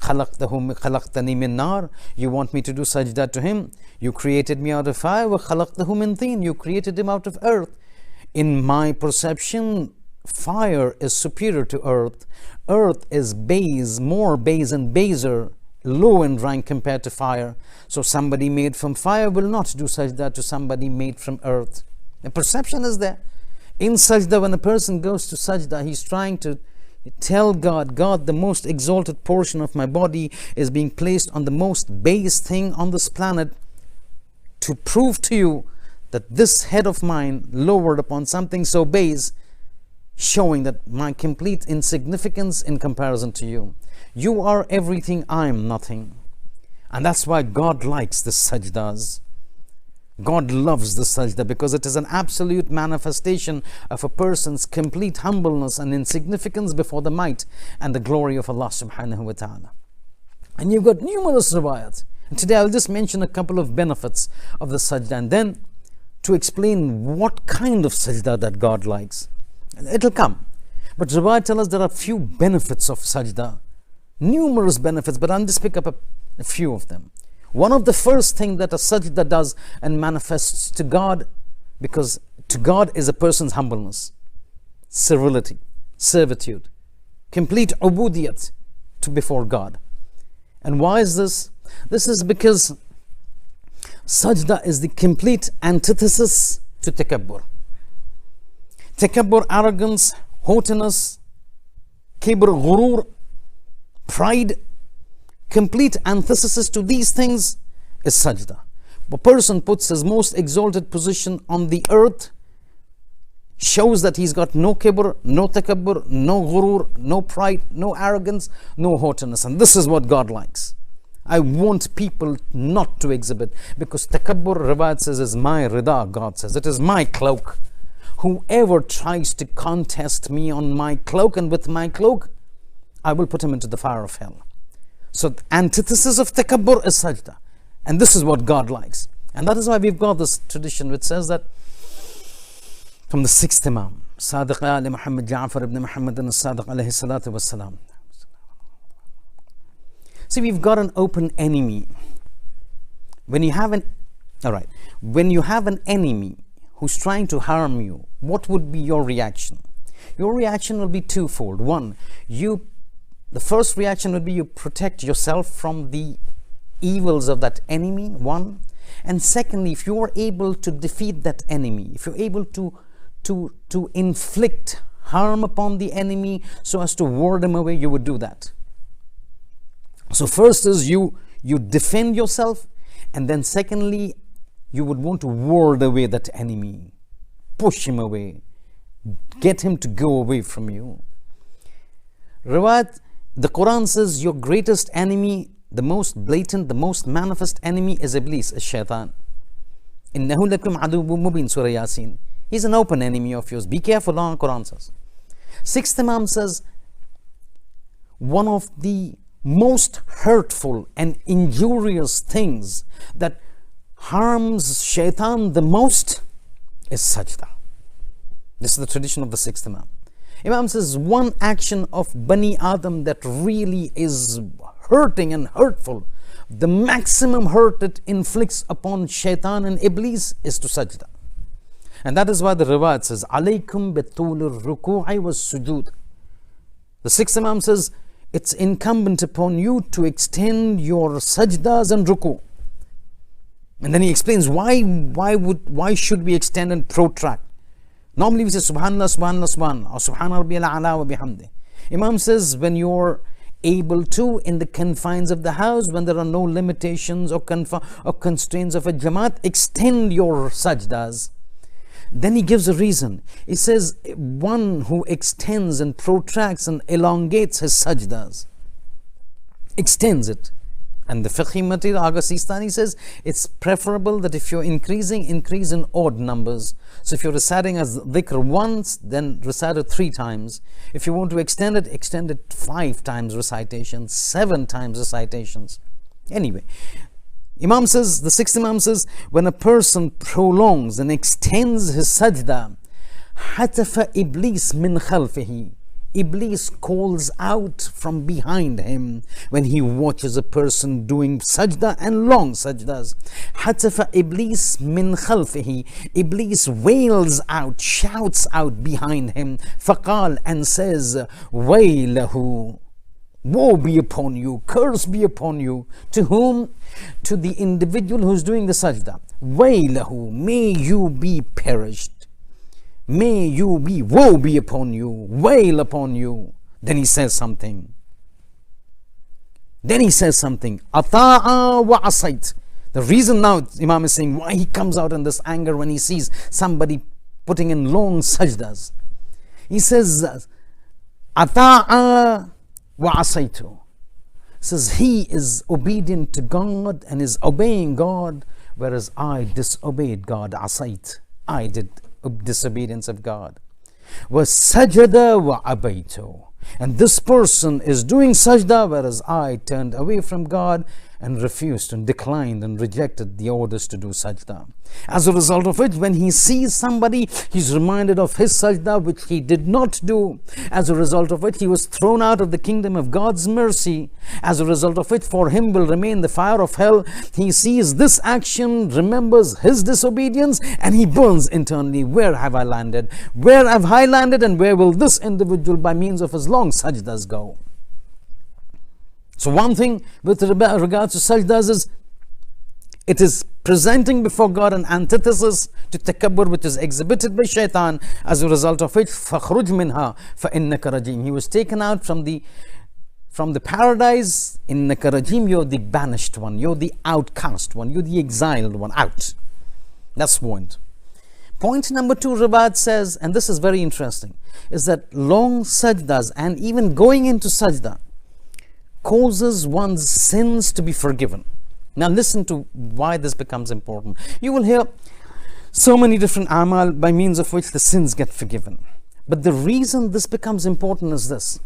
خَلَقْتَنِي مِن نَار. You want me to do sajda to him? You created me out of fire. وَخَلَقْتَهُ مِن طِينٍ. You created him out of earth. In my perception, fire is superior to earth. Earth is base, more base and baser, low in rank compared to fire. So somebody made from fire will not do sajda to somebody made from earth. The perception is there. In sajda, when a person goes to sajda, he's trying to tell God, God, the most exalted portion of my body is being placed on the most base thing on this planet to prove to you that this head of mine lowered upon something so base, showing that my complete insignificance in comparison to you. You are everything, I am nothing. And that's why God likes the sajdas. God loves the sajda because it is an absolute manifestation of a person's complete humbleness and insignificance before the might and the glory of Allah subhanahu wa ta'ala. And you've got numerous riwayat. And today I'll just mention a couple of benefits of the sajda and then to explain what kind of sajda that God likes. It'll come. But riwayat tell us there are few benefits of sajda. Numerous benefits, but I'll just pick up a few of them. One of the first things that a sajda does and manifests to God, because to God is a person's humbleness, servility, servitude, complete ubudiyat to before God. And why is this? This is because sajda is the complete antithesis to takabbur. Takabbur, arrogance, haughtiness, kibr, ghurur, pride, complete antithesis to these things is sajda. A person puts his most exalted position on the earth, shows that he's got no kibr, no takabbur, no ghurur, no pride, no arrogance, no haughtiness. And this is what God likes. I want people not to exhibit, because takabbur, riwayat says, is my rida, God says. It is my cloak. Whoever tries to contest me on my cloak and with my cloak, I will put him into the fire of hell. So the antithesis of takabbur is sajda. And this is what God likes. And that is why we've got this tradition which says that from the 6th Imam, Sadiq Ali Muhammad Ja'far ibn Muhammad al-Sadiq alayhi salatu wassalam. See, we've got an open enemy. When you have an enemy who's trying to harm you, what would be your reaction? Your reaction will be twofold. One, the first reaction would be you protect yourself from the evils of that enemy, one. And secondly, if you are able to defeat that enemy, if you're able to inflict harm upon the enemy so as to ward him away, you would do that. So first is you defend yourself, and then secondly, you would want to ward away that enemy, push him away, get him to go away from you. Riwayat, the Quran says your greatest enemy, the most blatant, the most manifest enemy is Iblis, is Shaitan. Innahu lakum aduwwun mubin, Surah Yasin. He's an open enemy of yours. Be careful, Allah Quran says. 6th Imam says, one of the most hurtful and injurious things that harms Shaitan the most is sajda. This is the tradition of the 6th Imam. Imam says one action of Bani Adam that really is hurting and hurtful the maximum hurt it inflicts upon shaitan and iblis is to sajda. And that is why the riwayat says, alaykum bitul ruku'i was sujood. The sixth Imam says, it's incumbent upon you to extend your sajdas and ruku'. And then he explains why should we extend and protract. Normally we say subhanallah, subhanallah, subhanallah, or subhana rabbiyal a'la wa bihamdi. Imam says, when you're able to, in the confines of the house, when there are no limitations or constraints of a jamaat, extend your sajdas. Then he gives a reason. He says, one who extends and protracts and elongates his sajdas, extends it. And the fiqh material, Agha Sistani says, it's preferable that if you're increase in odd numbers. So if you're reciting as dhikr once, then recite it 3 times. If you want to extend it 5 times recitations, 7 times recitations. Anyway, Imam says, the sixth Imam says, when a person prolongs and extends his sajda, hatafa iblis min khalfihi. Iblis calls out from behind him when he watches a person doing sajda and long sajdas. Hatafa iblis min khalfihi. Iblis wails out, shouts out behind him. Faqal, and says, Waylahu. Woe be upon you, curse be upon you. To whom? To the individual who's doing the sajda. Waylahu, may you be perished. May you be, woe be upon you, wail upon you. Then he says something. Ata'a wa asait. The reason now Imam is saying why he comes out in this anger when he sees somebody putting in long sajdas. He says, Ata'a wa asaitu. Says he is obedient to God and is obeying God, whereas I disobeyed God. Asait. I did disobedience of God. Was sajada wa abaytu. And this person is doing sajda, whereas I turned away from God and refused and declined and rejected the orders to do sajda. As a result of it, when he sees somebody, he's reminded of his sajda which he did not do. As a result of it, he was thrown out of the kingdom of God's mercy. As a result of it, for him will remain the fire of hell. He sees this action, remembers his disobedience, and he burns internally. Where have I landed? Where have I landed, and where will this individual by means of his long sajdas go? So one thing with regards to sajdas is, it is presenting before God an antithesis to takabbur which is exhibited by shaitan, as a result of which فَخْرُجْ مِنْهَا فَإِنَّكَ رَجِيمٌ. He was taken out from the paradise. إِنَّكَ رَجِيمٌ. You're the banished one, you're the outcast one, you're the exiled one, out. That's point. Point number 2, Rabat says, and this is very interesting, is that long sajdas and even going into sajda causes one's sins to be forgiven. Now listen to why this becomes important. You will hear so many different amal by means of which the sins get forgiven. But the reason this becomes important is this.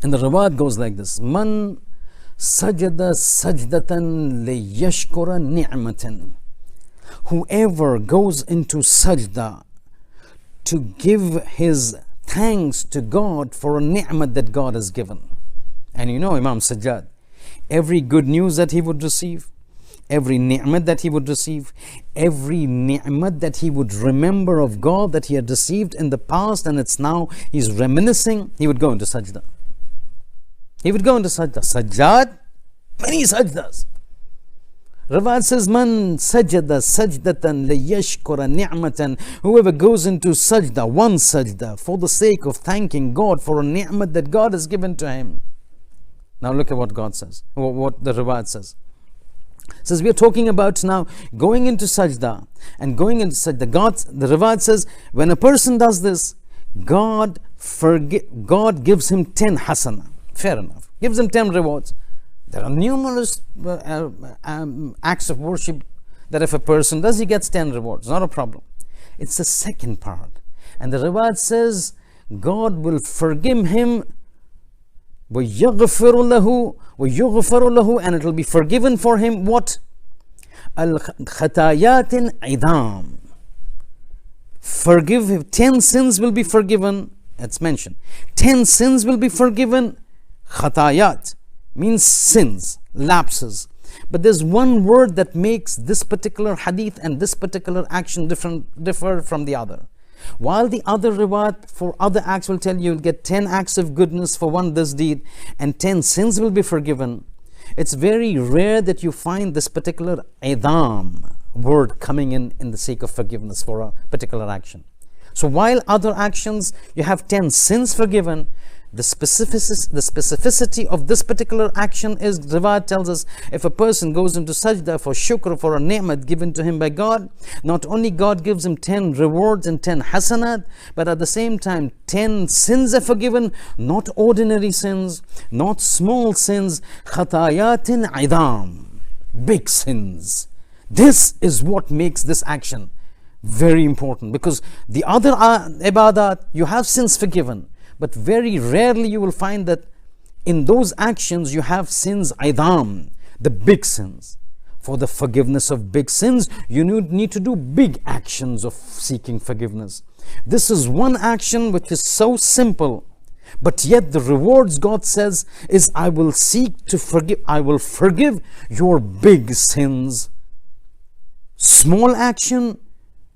And the riwayat goes like this. Man sajada sajdatan liyashkura ni'matan. Whoever goes into sajda to give his thanks to God for a ni'mat that God has given. And you know Imam Sajjad, every good news that he would receive, every ni'mat that he would receive, every ni'mat that he would remember of God that he had received in the past and it's now he's reminiscing, he would go into sajda. He would go into sajda. Sajjad, many sajdas. Rawat says, Man sajada sajdatan liyashkura ni'matan. Whoever goes into sajda, one sajda, for the sake of thanking God for a ni'mat that God has given to him. Now look at what God says, what the Rawat says. It says we are talking about now going into sajda and going into sajda. The Rawat says when a person does this, God gives him 10 hasana. Fair enough. Gives him 10 rewards. There are numerous acts of worship that if a person does, he gets 10 rewards. Not a problem. It's the second part. And the Rawat says God will forgive him وَيَغْفِرُ لَهُ, and it will be forgiven for him what? الْخَتَايَاتٍ عِدَامٍ. Forgive him. 10 sins will be forgiven. That's mentioned. 10 sins will be forgiven. Khatayat means sins, lapses. But there's one word that makes this particular hadith and this particular action differ from the other. While the other riwayat for other acts will tell you, you'll get 10 acts of goodness for one this deed and 10 sins will be forgiven, it's very rare that you find this particular idam word coming in the sake of forgiveness for a particular action. So while other actions you have 10 sins forgiven, the specificity of this particular action is, Riwayat tells us, if a person goes into sajda for shukr, for a ni'mat given to him by God, not only God gives him 10 rewards and 10 hasanat, but at the same time 10 sins are forgiven, not ordinary sins, not small sins, khatayatin idam, big sins. This is what makes this action very important, because the other ibadat, you have sins forgiven, but very rarely you will find that in those actions you have sins idam, the big sins. For the forgiveness of big sins, you need to do big actions of seeking forgiveness. This is one action which is so simple, but yet the rewards God says is, I will seek to forgive, I will forgive your big sins. Small action,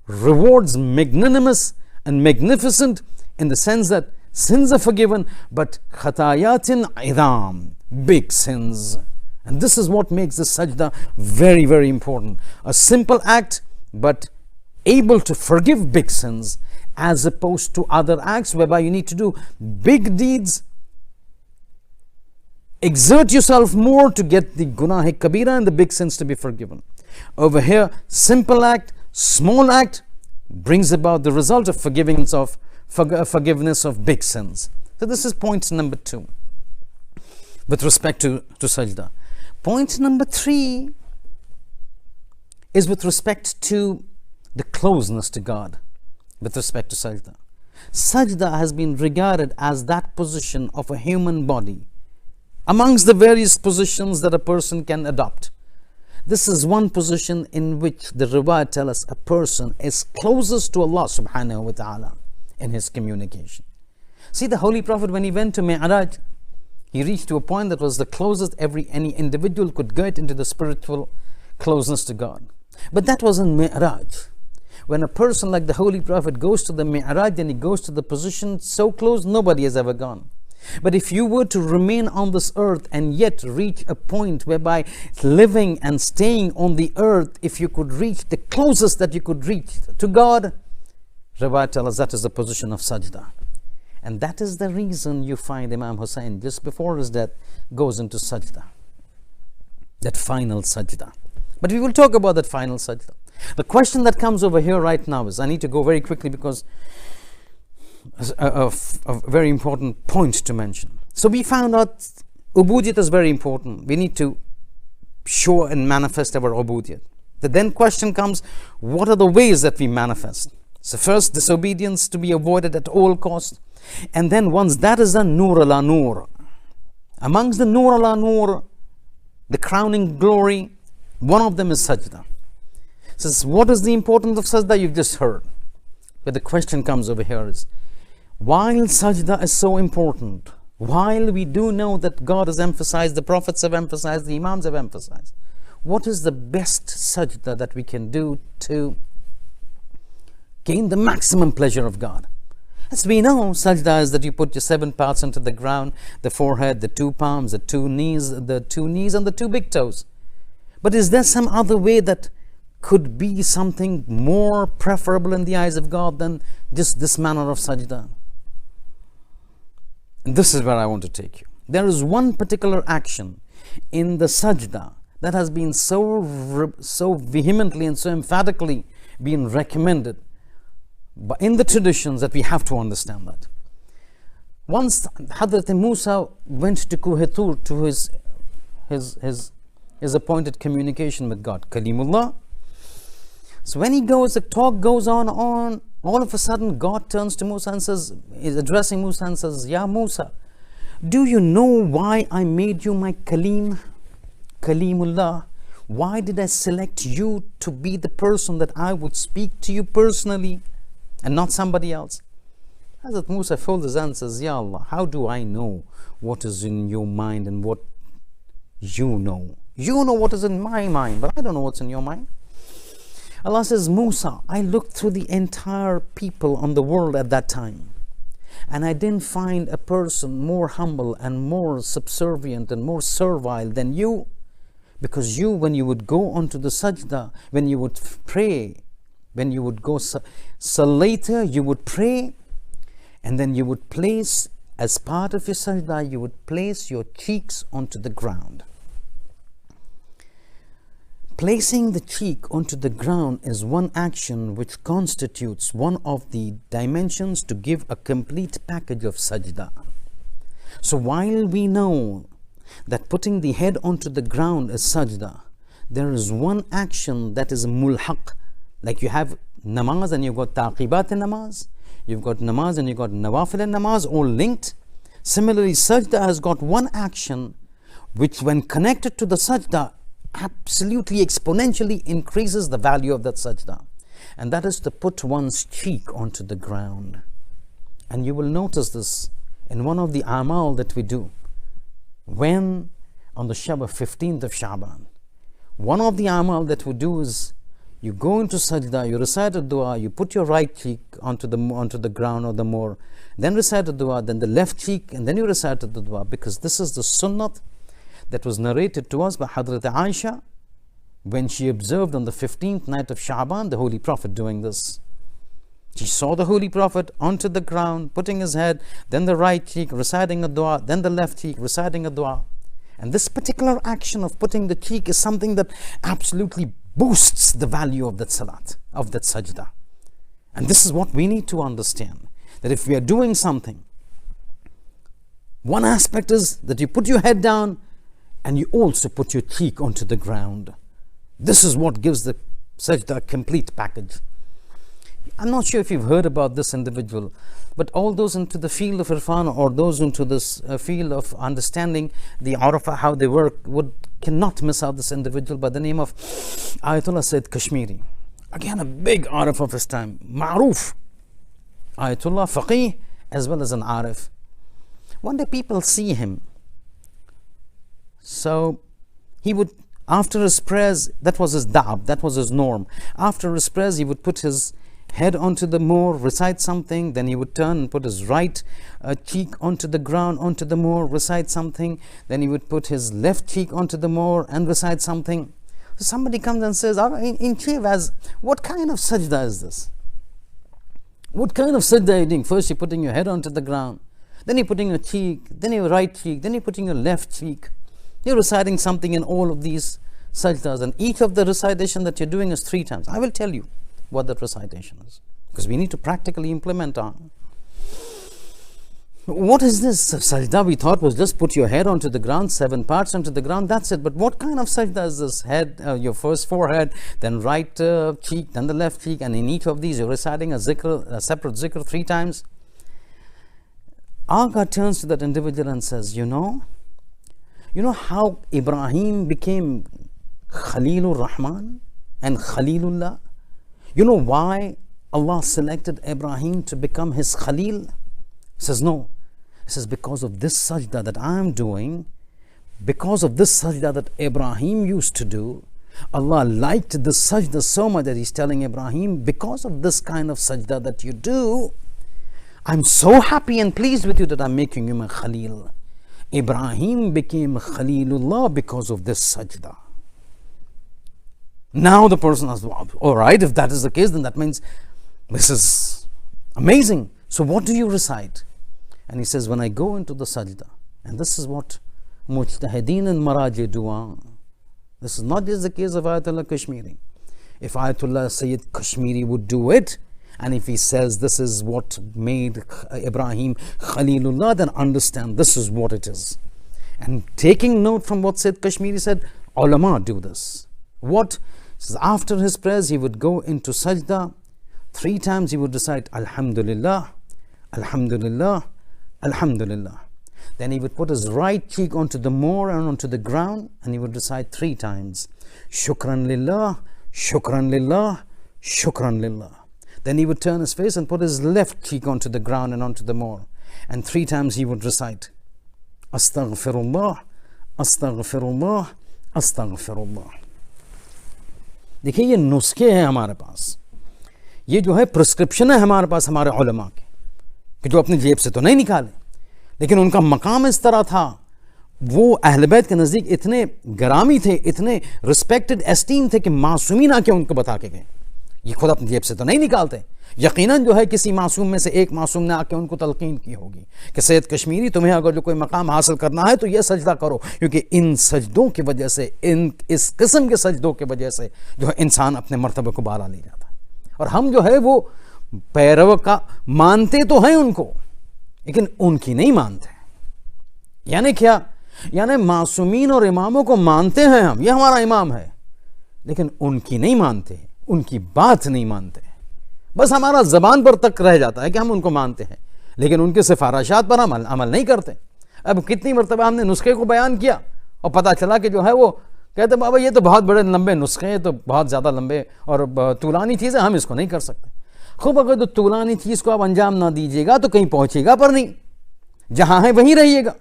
rewards magnanimous and magnificent in the sense that sins are forgiven, but khatayatin idam, big sins. And this is what makes the sajda very, very important. A simple act, but able to forgive big sins, as opposed to other acts whereby you need to do big deeds, exert yourself more to get the gunah kabira and the big sins to be forgiven. Over here, simple act, small act brings about the result of forgiveness of big sins. So this is point number 2 with respect to sajda. Point number 3 is with respect to the closeness to God with respect to sajda. Sajda has been regarded as that position of a human body amongst the various positions that a person can adopt. This is one position in which the riwayat tell us a person is closest to Allah subhanahu wa ta'ala in his communication. See, the Holy Prophet, when he went to Mi'raj, he reached to a point that was the closest any individual could get into the spiritual closeness to God. But that was in Mi'raj. When a person like the Holy Prophet goes to the Mi'raj, then he goes to the position so close nobody has ever gone. But if you were to remain on this earth and yet reach a point whereby living and staying on the earth, if you could reach the closest that you could reach to God, Riwayat tells us that is the position of sajda. And that is the reason you find Imam Hussein, just before his death, goes into sajda. That final sajda. But we will talk about that final sajda. The question that comes over here right now is, I need to go very quickly because a very important point to mention. So we found out ubudiyat is very important. We need to show and manifest our ubudiyat. The then question comes, what are the ways that we manifest? So first, disobedience to be avoided at all costs. And then once that is done, nur ala nur. Amongst the nur ala nur, the crowning glory, one of them is sajda. So what is the importance of sajda? You've just heard. But the question comes over here is, while sajda is so important, while we do know that God has emphasized, the prophets have emphasized, the imams have emphasized, what is the best sajda that we can do to gain the maximum pleasure of God? As we know, sajda is that you put your 7 parts into the ground, the forehead, the 2 palms, the 2 knees and the 2 big toes. But is there some other way that could be something more preferable in the eyes of God than just this manner of sajda? And this is where I want to take you. There is one particular action in the sajda that has been so vehemently and so emphatically been recommended but in the traditions that we have to understand that. Once Hadrat Musa went to Kuh-e-Tur to his appointed communication with God, Kalimullah. So when he goes, the talk goes on, all of a sudden God turns to Musa and says, is addressing Musa and says, Ya Musa, do you know why I made you my Kalim, Kalimullah? Why did I select you to be the person that I would speak to you personally and not somebody else? Hazrat Musa folds his hands and says, Ya Allah, how do I know what is in your mind and what you know? You know what is in my mind, but I don't know what's in your mind. Allah says, Musa, I looked through the entire people on the world at that time, and I didn't find a person more humble and more subservient and more servile than you. Because you, when you would go onto the sajda, when you would pray, when you would go later, you would pray, and then you would place, as part of your sajda, you would place your cheeks onto the ground. Placing the cheek onto the ground is one action which constitutes one of the dimensions to give a complete package of sajda. So while we know that putting the head onto the ground is sajda, there is one action that is mulhaq. Like you have namaz and you've got taqibat in namaz, you've got namaz and you've got nawafil in namaz, all linked. Similarly, sajda has got one action which, when connected to the sajda, absolutely exponentially increases the value of that sajda, and that is to put one's cheek onto the ground. And you will notice this in one of the amal that we do when on the Shab 15th of Sha'ban. One of the amal that we do is you go into sajda, you recite a dua, you put your right cheek onto the ground or the more, then recite a dua, then the left cheek, and then you recite the dua, because this is the sunnat that was narrated to us by Hadrat Aisha when she observed on the 15th night of Sha'ban the Holy Prophet doing this. She saw the Holy Prophet onto the ground, putting his head, then the right cheek, reciting a dua, then the left cheek, reciting a dua. And this particular action of putting the cheek is something that absolutely boosts the value of that salat, of that sajda. And this is what we need to understand, that if we are doing something, one aspect is that you put your head down and you also put your cheek onto the ground. This is what gives the sajda a complete package. I'm not sure if you've heard about this individual, but all those into the field of irfan, or those into this field of understanding the arafah, how they work, cannot miss out this individual by the name of Ayatollah Sayyid Kashmiri. Again, a big arif of his time, ma'roof Ayatollah, faqih, as well as an arif. One day people see him. So he would, after his prayers, that was his da'ab, that was his norm. After his prayers, he would put his head onto the moor, recite something, then he would turn and put his right cheek onto the ground, onto the moor, recite something, then he would put his left cheek onto the moor and recite something. So somebody comes and says, in Chivas, what kind of sajda is this? What kind of sajda are you doing? First you're putting your head onto the ground, then you're putting your cheek, then your right cheek, then you're putting your left cheek. You're reciting something in all of these sajdas, and each of the recitation that you're doing is 3 times. I will tell you what that recitation is, because we need to practically implement on. What is this sajda? We thought was just put your head onto the ground, 7 parts onto the ground, that's it. But what kind of sajda is this? Head, your first forehead, then right cheek, then the left cheek, and in each of these you're reciting a zikr, a separate zikr 3 times. Aga turns to that individual and says, you know how Ibrahim became Khalilur Rahman and Khalilullah? You know why Allah selected Ibrahim to become his Khalil? He says, no. He says, because of this sajda that I am doing, because of this sajda that Ibrahim used to do, Allah liked the sajda so much that He's telling Ibrahim, because of this kind of sajda that you do, I'm so happy and pleased with you that I'm making you my Khalil. Ibrahim became Khalilullah because of this sajda. Now the person has, well, all right, if that is the case, then that means this is amazing. So what do you recite? And he says, when I go into the sajda, and this is what Mujtahideen and Maraji do. This is not just the case of Ayatollah Kashmiri. If Ayatollah Sayyid Kashmiri would do it, and if he says this is what made Ibrahim Khalilullah, then understand this is what it is. And taking note from what Sayyid Kashmiri said, ulama do this. What? Says after his prayers, he would go into sajda. 3 times he would recite Alhamdulillah, Alhamdulillah, Alhamdulillah. Then he would put his right cheek onto the moor and onto the ground, and he would recite 3 times Shukran Lillah, Shukran Lillah, Shukran Lillah. Then he would turn his face and put his left cheek onto the ground and onto the moor, and 3 times he would recite Astaghfirullah, Astaghfirullah, अस्तगफिरुल्लाह। देखिए ये नुस्खे हैं हमारे पास, ये जो है prescription है हमारे पास हमारे उलमा के, कि जो अपनी जेब से तो नहीं निकाले, लेकिन उनका मकाम इस तरह था, वो अहले बैत के नज़दीक इतने ग्रामी थे, इतने रिस्पेक्टेड एस्टीम थे कि मासूमीन आके उनको बता के गए, ये खुद अपनी जेब से तो नहीं निकालते। यकीनन जो है किसी मासूम में से एक मासूम ने आके उनको तलकीन की होगी कि सैयद कश्मीरी तुम्हें अगर जो कोई मकाम हासिल करना है तो यह सजदा करो, क्योंकि इन सजदों की वजह से, इस किस्म के सजदों की वजह से जो है इंसान अपने मर्तबे को बाला ले जाता है। और हम जो है वो पैरव का मानते तो हैं उनको, लेकिन उनकी नहीं मानते। यानी क्या? यानी मासूमीन और इमामों को मानते हैं हम, ये हमारा इमाम है, लेकिन उनकी नहीं मानते, उनकी बात नहीं मानते। बस हमारा जबान पर तक रह जाता है कि हम उनको मानते हैं, लेकिन उनके सिफारिशात पर अमल नहीं करते। अब कितनी मरतबा हमने नुस्खे को बयान किया और पता चला कि जो है वो कहते बाबा ये तो बहुत बड़े लंबे नुस्खे हैं, तो बहुत ज़्यादा लंबे और तूलानी चीज़ है, हम इसको नहीं कर सकते। खूब अगर तो तूलानी चीज़ को आप अंजाम ना दीजिएगा तो कहीं पहुँचेगा पर नहीं, जहाँ है वहीं रहिएगा।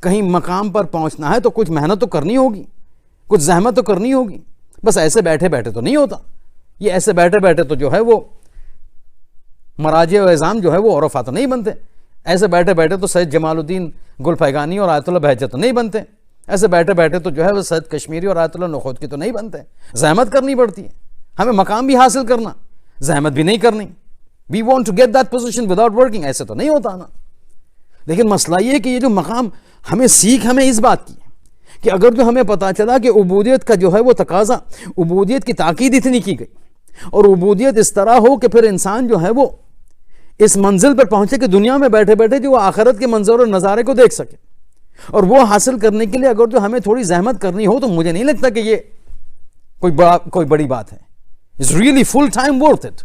कहीं मकाम पर पहुँचना है तो कुछ मेहनत तो करनी होगी, कुछ जहमत तो करनी होगी। बस ऐसे बैठे बैठे तो नहीं होता। ये ऐसे बैठे बैठे तो जो है वो मराजे व इज़ाम जो है वो औरफा तो नहीं बनते। ऐसे बैठे बैठे तो सैयद जमालुद्दीन गुलफैगानी और आयतुल्लाह बहजत तो नहीं बनते। ऐसे बैठे बैठे तो जो है वो सैयद कश्मीरी और आयतुल्लाह नखोद की तो नहीं बनते। जहमत करनी पड़ती है, हमें मकाम भी हासिल करना, जहमत भी नहीं करनी। We want to get that position without working, ऐसे तो नहीं होता ना। लेकिन मसला ये कि ये जो मकाम हमें सीख हमें इस बात की है कि अगर जो हमें पता चला कि उबूदियत का जो है वो तकाजा, उबूदियत की ताकीद इतनी की गई और उबूदियत इस तरह हो कि फिर इंसान जो है वो इस मंजिल पर पहुंचे कि दुनिया में बैठे बैठे जो आखिरत के मंजर और नज़ारे को देख सके, और वो हासिल करने के लिए अगर जो हमें थोड़ी जहमत करनी हो तो मुझे नहीं लगता कि ये कोई बड़ी बात है। It's really full time worth it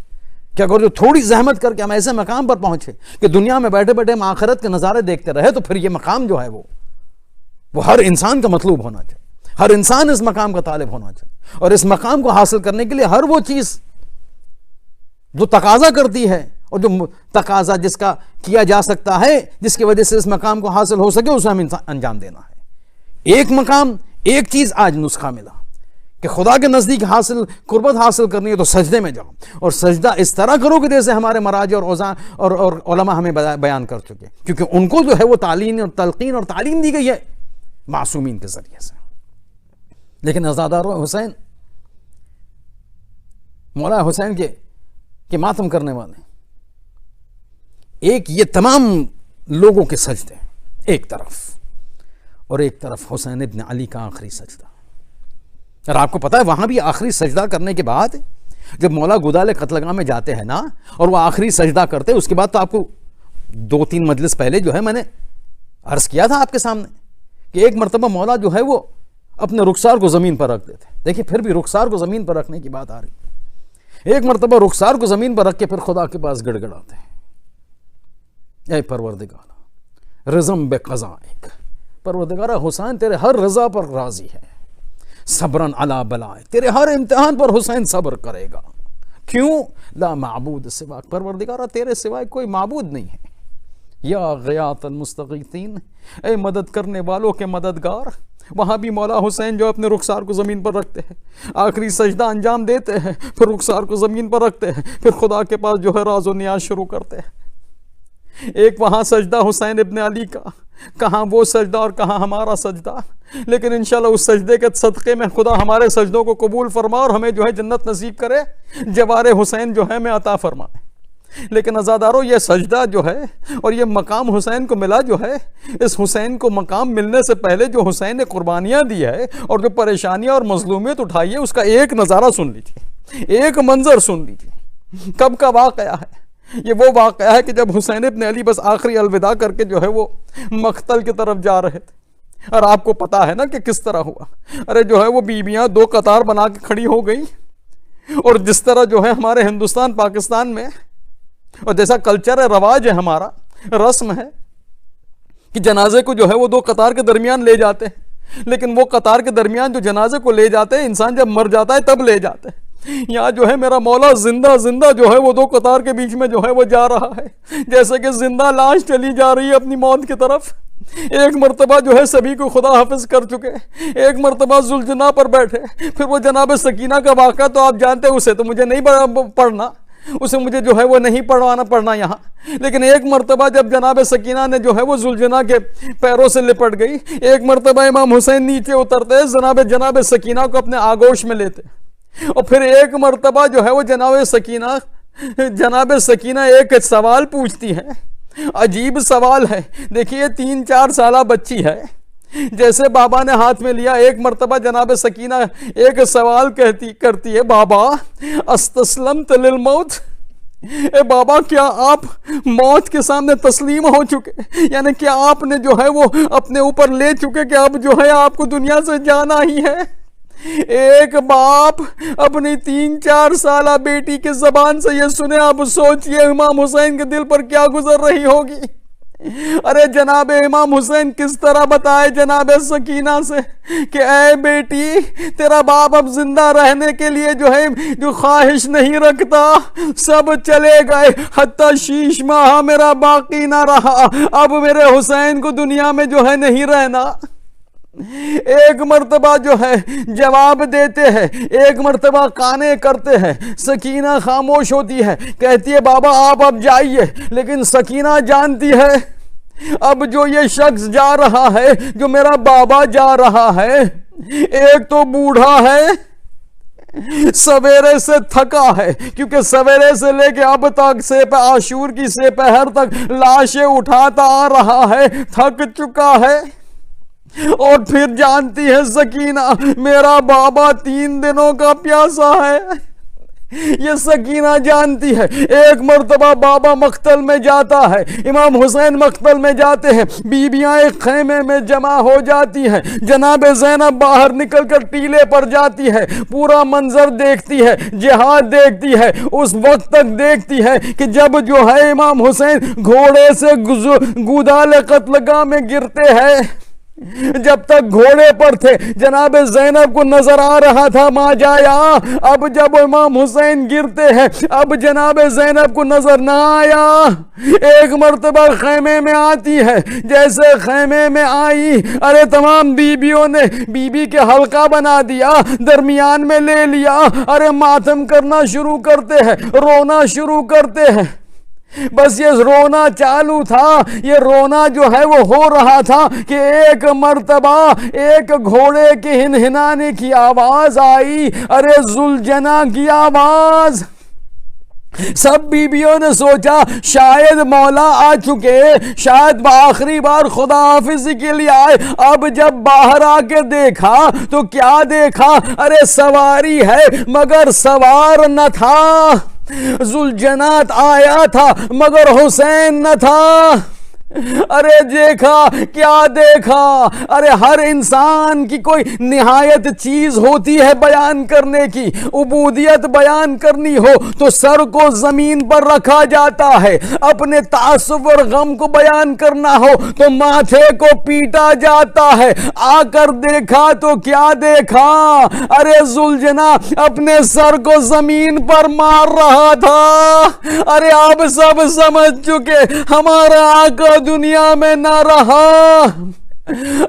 कि अगर जो थोड़ी जहमत करके हम ऐसे मकाम पर पहुंचे कि दुनिया में बैठे बैठे हम आखिरत के नज़ारे देखते रहे, तो फिर ये मकाम जो है वो हर इंसान का मतलूब होना चाहिए। हर इंसान इस मकाम का तालिब होना चाहिए, और इस मकाम को हासिल करने के लिए हर वो चीज़ जो तकाजा करती है और जो तकाजा जिसका किया जा सकता है, जिसकी वजह से इस मकाम को हासिल हो सके, उसे हमें अंजाम देना है। एक मकाम, एक चीज़ आज नुस्खा मिला कि खुदा के नज़दीक कुर्बत हासिल करनी है तो सजदे में जाओ, और सजदा इस तरह करो कि जैसे हमारे मराज और उलमा हमें बयान कर चुके, क्योंकि उनको जो है वो तालीम और तलकीन और तालीम दी गई है मासूमीन के ज़रिए से। लेकिन अज़ादार हुसैन, मौला हुसैन के मातम करने वाले, एक ये तमाम लोगों के सजदे एक तरफ, और एक तरफ हुसैन इब्न अली का आखिरी सजदा। और आपको पता है वहां भी आखिरी सजदा करने के बाद जब मौला गुदाल कत्लगाह में जाते हैं ना, और वो आखिरी सजदा करते हैं, उसके बाद तो आपको 2-3 मजलिस पहले जो है मैंने अर्ज किया था आपके सामने कि एक मरतबा मौला जो है वो अपने रुखसार को ज़मीन पर रख देते। देखिए फिर भी रुखसार को ज़मीन पर रखने की बात आ रही। एक मरतबा रुखसार को ज़मीन पर रख के फिर खुदा के पास गिड़गिड़ाते हैं, ऐ परवरदिगार रज़म बे क़ज़ाइक, परवरदिगार हुसैन तेरे हर रज़ा पर राज़ी है, सब्रन अला बलाए, तेरे हर इम्तिहान पर हुसैन सब्र करेगा। क्यों? ला माबूद सिवा, परवरदिगार तेरे सिवाय कोई माबूद नहीं है। या ग़ियातल मुस्तग़ीथीन, ऐ मदद करने वालों के मददगार। वहाँ भी मौला हुसैन जो अपने रुखसार को ज़मीन पर रखते हैं, आखिरी सजदा अंजाम देते हैं, फिर रुखसार को ज़मीन पर रखते हैं, फिर खुदा के पास जो है राज़ो नियाज शुरू करते हैं। एक वहाँ सजदा हुसैन इब्न अली का, कहाँ वो सजदा और कहाँ हमारा सजदा। लेकिन इंशाल्लाह उस सजदे के सदक़े में खुदा हमारे सजदों को कबूल फरमा और हमें जो है जन्नत नसीब करे, जवारे हुसैन जो है में अता फरमाए। लेकिन अज़ादारों, ये सजदा जो है और ये मकाम हुसैन को मिला जो है, इस हुसैन को मकाम मिलने से पहले जो हुसैन ने कुर्बानियाँ दी है और जो परेशानियाँ और मजलूमियत उठाई है, उसका एक नज़ारा सुन लीजिए, एक मंजर सुन लीजिए। कब का वाक़या है ये? वो वाक़या है कि जब हुसैन इब्न अली बस आखिरी अलविदा करके जो है वो मख्तल की तरफ जा रहे थे। और आपको पता है ना कि किस तरह हुआ। अरे जो है वो बीबियाँ 2 कतार बना के खड़ी हो गई, और जिस तरह जो है हमारे हिंदुस्तान पाकिस्तान में और जैसा कल्चर है, रवाज है, हमारा रस्म है कि जनाजे को जो है वो 2 कतार के दरमियान ले जाते हैं। लेकिन वो कतार के दरमियान जो जनाजे को ले जाते हैं, इंसान जब मर जाता है तब ले जाते हैं। यहाँ जो है मेरा मौला जिंदा जिंदा जो है वो 2 कतार के बीच में जो है वो जा रहा है, जैसे कि जिंदा लाश चली जा रही है अपनी मौत की तरफ। एक मर्तबा जो है सभी को खुदा हाफिज कर चुके, एक मर्तबा जुलजना पर बैठे। फिर वो जनाब सकीना का वाक़ा तो आप जानते हैं, उसे तो मुझे नहीं पढ़ना, उसे मुझे जो है वो नहीं पढ़ना यहाँ। लेकिन एक मर्तबा जब जनाब सकीना ने जो है वो जुलजना के पैरों से लिपट गई, एक मर्तबा इमाम हुसैन नीचे उतरते, जनाब सकीना को अपने आगोश में लेते, और फिर एक मर्तबा जो है वो जनाब सकीना एक सवाल पूछती है, अजीब सवाल है। देखिए 3-4 साल बच्ची है, जैसे बाबा ने हाथ में लिया, एक मर्तबा जनाब सकीना एक सवाल करती है, बाबा अस्तस्लमत लिल मौत, ए बाबा क्या आप मौत के सामने तस्लीम हो चुके, यानी क्या आपने जो है वो अपने ऊपर ले चुके कि अब जो है आपको दुनिया से जाना ही है। एक बाप अपनी 3-4 साल बेटी की जबान से ये सुने, आप सोचिए इमाम हुसैन के दिल पर क्या गुजर रही होगी। अरे जनाब इमाम हुसैन किस तरह बताए जनाब सकीना से कि ऐ बेटी, तेरा बाप अब जिंदा रहने के लिए जो है जो ख्वाहिश नहीं रखता, सब चले गए, हत्ता शीश माह मेरा बाकी ना रहा, अब मेरे हुसैन को दुनिया में जो है नहीं रहना। एक मर्तबा जो है जवाब देते हैं, एक मर्तबा काने करते हैं, सकीना खामोश होती है, कहती है बाबा आप अब जाइए। लेकिन सकीना जानती है अब जो ये शख्स जा रहा है, जो मेरा बाबा जा रहा है, एक तो बूढ़ा है, सवेरे से थका है, क्योंकि सवेरे से लेके अब तक से आशूर की सेपहर तक लाशें उठाता आ रहा है, थक चुका है। और फिर जानती है सकीना मेरा बाबा 3 दिनों का प्यासा है, ये सकीना जानती है। एक मर्तबा बाबा मख्तल में जाता है, इमाम हुसैन मख्तल में जाते हैं, बीबियां एक खेमे में जमा हो जाती हैं, जनाब ज़ैनब बाहर निकलकर टीले पर जाती है, पूरा मंजर देखती है, जिहाद देखती है, उस वक्त तक देखती है कि जब जो है इमाम हुसैन घोड़े से गुदाले कत्लगाह में गिरते हैं। जब तक घोड़े पर थे जनाब ज़ैनब को नजर आ रहा था मां जाया, अब जब इमाम हुसैन गिरते हैं अब जनाब ज़ैनब को नजर ना आया। एक मर्तबा खेमे में आती है, जैसे खेमे में आई, अरे तमाम बीबियों ने बीबी के हल्का बना दिया, दरमियान में ले लिया, अरे मातम करना शुरू करते हैं, रोना शुरू करते हैं। बस ये रोना चालू था, ये रोना जो है वो हो रहा था कि एक मर्तबा एक घोड़े के हिनहिनाने की आवाज आई, अरे जुलजना की आवाज। सब बीबियों ने सोचा शायद मौला आ चुके, शायद आखिरी बार खुदा हाफिज़ के लिए आए। अब जब बाहर आके देखा तो क्या देखा, अरे सवारी है मगर सवार न था, जुलजनात आया था मगर हुसैन न था। अरे देखा क्या देखा, अरे हर इंसान की कोई निहायत चीज होती है बयान करने की, उबूदियत बयान करनी हो तो सर को जमीन पर रखा जाता है, अपने तासुब और गम को बयान करना हो तो माथे को पीटा जाता है। आकर देखा तो क्या देखा, अरे जुलजना अपने सर को जमीन पर मार रहा था। अरे अब सब समझ चुके हमारा आका दुनिया में ना रहा,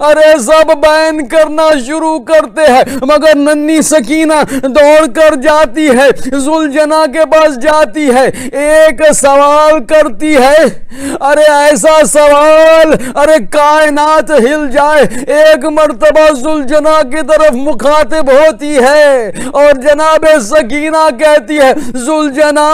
अरे सब बयान करना शुरू करते हैं, मगर नन्ही सकीना दौड़कर जाती है, जुलजना के पास जाती है, एक सवाल करती है, अरे ऐसा सवाल अरे कायनात हिल जाए। एक मर्तबा जुलजना की तरफ मुखातिब होती है और जनाब सकीना कहती है, जुलजना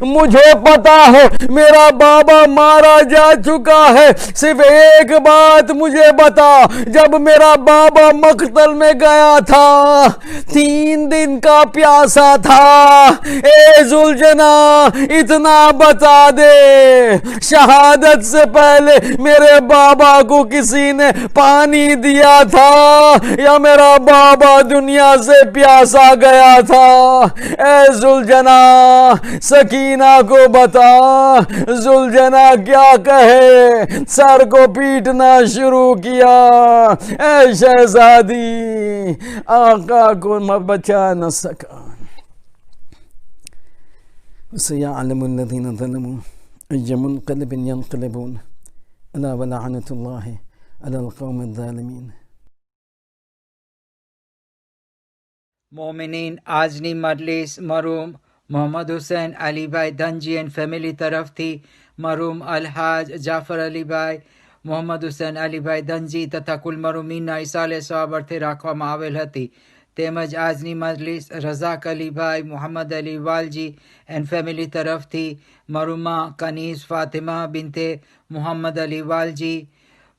मुझे पता है मेरा बाबा मारा जा चुका है, सिर्फ एक बात मुझे बता, जब मेरा बाबा मक्तल में गया था 3 दिन का प्यासा था, ए जुलजना इतना बता दे, शहादत से पहले मेरे बाबा को किसी ने पानी दिया था या मेरा बाबा दुनिया से प्यासा गया था। ए जुलजना सकीना को बता, जुलजना क्या कहे, सर को पीटना शुरू किया, ऐ शहजादी आका को बचा न सका। सयअलमुल्लज़ीना ज़लमू अय्युल क़ल्बिन यन्क़लिबून अला व लअनतुल्लाहि على القوم الظالمين. मोमिनीन आजनी मजलिस मरूम मोहम्मद हुसैन अली भाई धनजी एंड फैमिली तरफથી मरूम अलहाज जाफर अली ભાઈ મોહમ્મદ હુસૈન અલીભાઈ ધનજી તથા કુલ મરૂમીનના ઇસાલે સવાબ અર્થે રાખવામાં આવેલ હતી. તેમજ આજની મજલિસ રઝાક અલીભાઈ મોહમ્મદ અલી વાલજી એન્ડ ફેમિલી તરફથી મરૂમા કનીઝ ફાતિમા બિનતે મોહમ્મદ અલી વાલજી,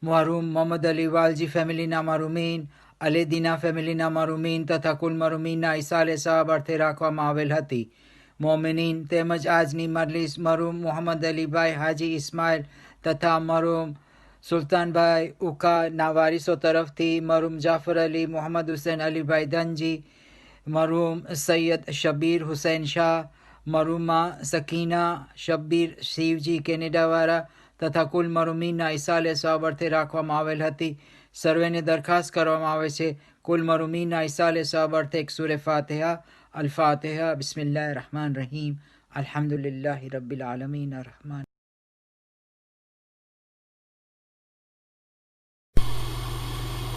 મરૂમ મોહમ્મદ અલી વાલજી ફેમિલીના મરૂમીન, અલેદીના ફેમિલીના મરૂમીન તથા કુલ મરૂમીનના ઇસાલે સવાબ અર્થે રાખવામાં આવેલ હતી. મોમિનીન તેમજ આજની મજલિસ મરૂમ મોહમ્મદ અલીભાઈ હાજી ઇસ્માઇલ તથા મરૂમ સુલતાન ભાઈ ઉકા ના વારિસો તરફથી મરૂમ જાફર અલી મોહમ્મદ હુસૈન અલીભાઈ ધનજી, મરૂમ સૈયદ શબીર હુસૈન શાહ, મરૂમા સકીના શબ્બીર શિવજી કેનેડાવાળા તથા કુલ મરૂમીનના ઇસાલે સવાબ અર્થે રાખવામાં આવેલ હતી. સર્વેને દરખાસ્ત કરવામાં આવે છે કુલ મરૂમીનના ઇસાલે સવાબ અર્થે એક સૂરે ફાતિહા. الفاتحة. بسم الله الرحمن الرحيم. الحمد لله رب العالمين الرحمن.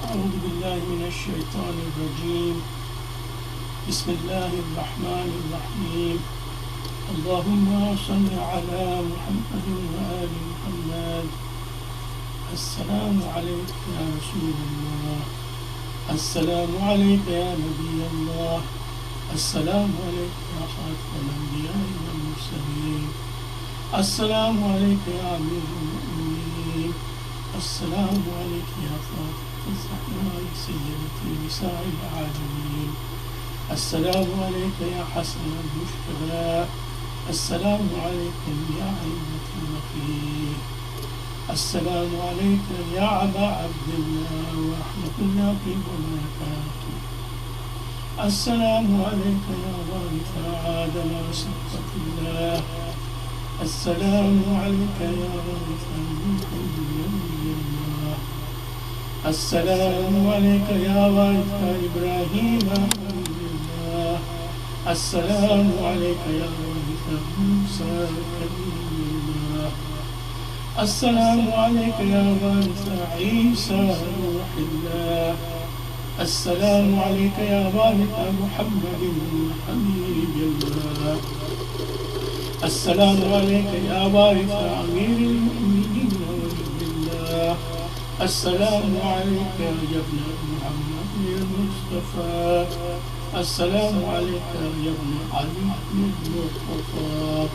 أعوذ بالله من الشيطان الرجيم. بسم الله الرحمن الرحيم. اللهم صل على محمد وآل محمد. السلام عليك يا رسول الله. السلام عليك يا نبي الله. السلام عليك يا خاتم الأنبياء والمرسلين. السلام عليك يا أمير المؤمنين. السلام عليك يا فاطمة الزهراء سيدة نساء العالمين. السلام عليك يا حسن المجتبى. السلام عليكم يا أئمة المخير. السلام عليك يا أبا عبد الله ورحمة الله وبركاته. السلام عليك يا وارث آدم وصفة الله. السلام عليك يا وارث نوح ونبي الله. السلام عليك يا وارث إبراهيم ونبي الله. السلام عليك يا وارث موسى كليم الله. السلام عليك يا وارث عيسى روح الله. السلام عليك يا وارث محمد حبيب الله. السلام عليك يا وارث أمير المؤمنين ولي الله. السلام عليك يا ابن محمد المصطفى. السلام عليك يا ابن علي المصطفى.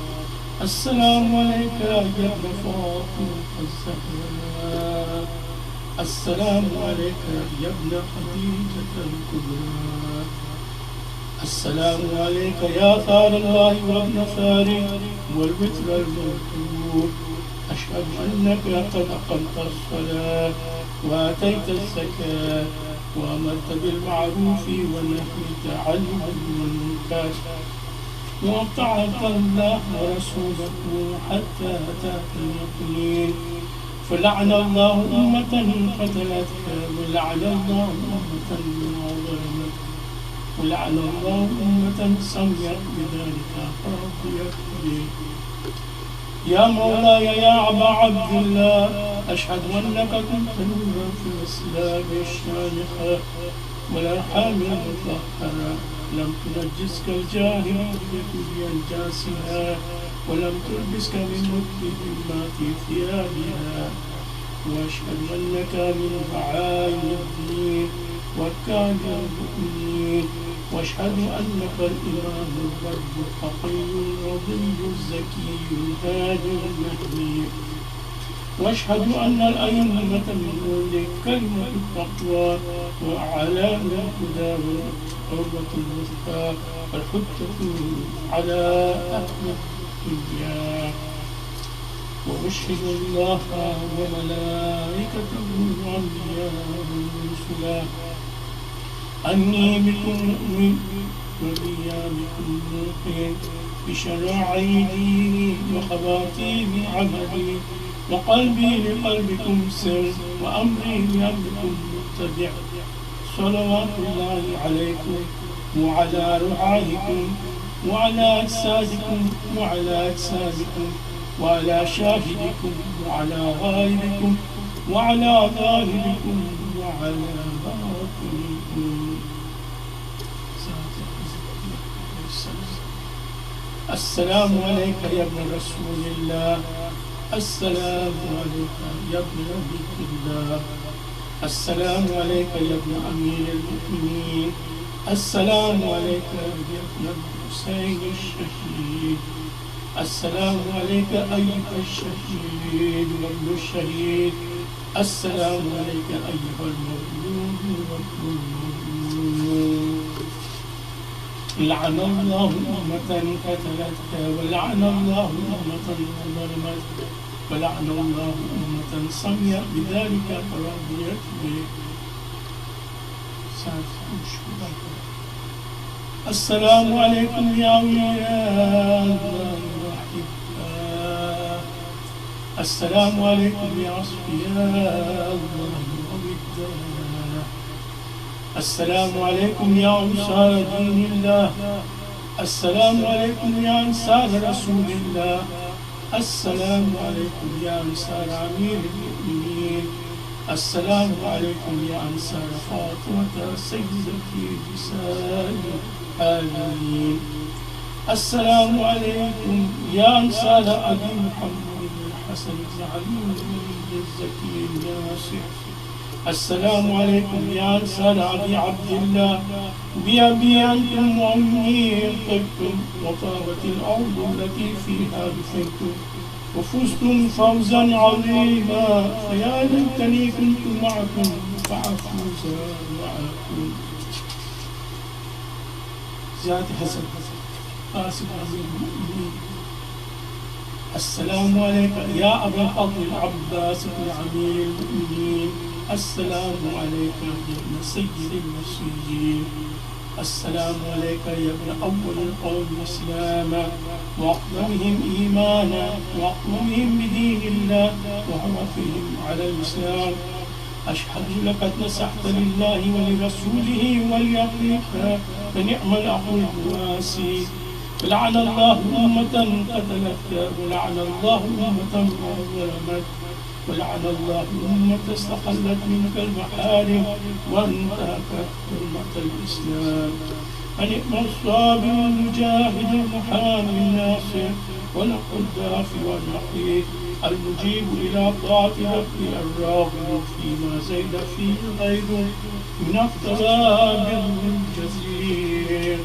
السلام عليك يا ابن فاطمة الزهراء. السلام عليك يا ابن خديجة الكبرى. السلام عليك يا ثار الله وابن ثاره والوتر الموتور. أشهد أنك قد أقمت الصلاة وآتيت الزكاة وأمرت بالمعروف ونهيت عن المنكر وأطعت الله ورسوله حتى أتاك اليقين. فلعن الله أمة قتلتك ولعن الله أمة ظلمتك ولعن الله أمة سمعت بذلك فرضيت به. يا مولاي يا أبا عبد الله أشهد أنك كنت نورا في الإسلام الشامخة والأرحام المطهرة لم تنجسك الجاهلية بأنجاسها ولم تلبسك بمكرهما في ثيابها. وأشهد أنك من معاين الدين وكان المؤمنين. وأشهد أنك الإمام الرب التقي الرضي الزكي الهادي المهدي. وأشهد أن الأئمة من ذلك كلمة التقوى وأعلام الهدى والقربة الوثقى والحجة على أهل الدنيا. وأشهد الله وملائكته وأنبياءه ورسله أني بكم مؤمن وبأيامكم موقن بشرائع ديني وخواتيم عملي وقلبي لقلبكم سر وأمري لأمركم متبع. صلوات الله عليكم وعلى رعايكم وعلى أجسادكم وعلى أجسادكم وعلى شاهدكم وعلى غائبكم وعلى ظاهركم وعلى باطنكم. السلام عليك يا ابن رسول الله، السلام عليك يا ابن نبي الله، السلام عليك يا ابن أمير المؤمنين، السلام عليك يا ابن الحسين الشهيد، السلام عليك أيها الشهيد وابن الشهيد، السلام عليك أيها المظلوم والمظلوم. لعن الله أمة قتلتك، ولعن الله أمة ظلمتك، ولعن الله أمة سميت بذلك فرضيت به. السلام عليكم يا أولياء الله وأحباء، السلام عليكم يا أصفياء الله ووداء، السلام عليكم يا أنصار دين الله، السلام عليكم يا أنصار رسول الله، السلام عليكم يا أنصار أمير المؤمنين، السلام عليكم يا أنصار فاطمة سيدة نساء العالمين، السلام عليكم يا أنصار أبي محمد الحسن بن علي الزكي الناصح، السلام عليكم يا أنصار أبي عبد الله، بأبي أنتم وأمي طبتم وطابت الأرض التي فيها دفنتم وفزتم فوزا عظيما، فيا ليتني كنت معكم فأفوز معكم. زيادة حسن قاسم أمير المؤمنين، السلام عليك يا أبا الفضل العباس بن أمير المؤمنين، السلام عليك يا ابن سيد المسيحيين، السلام عليك يا ابن أول القوم إسلاما وأقدمهم إيمانا وأقومهم بدين الله وعرفهم على الإسلام. أشهد لقد نصحت لله ولرسوله وليقيك فنعم الأخ الواسي. لعن الله أمة قتلتك، ولعن الله أمة ظلمتك، ولعن الله أمة استحلت منك المحارم وانتهكت حرمة الإسلام. فنعم الصابر المجاهد المحامي الناصر ونقى الدافع والنقي المجيب إلى طاعة ربي الراغب فيما زيد فيه غيره من الثواب الجزيل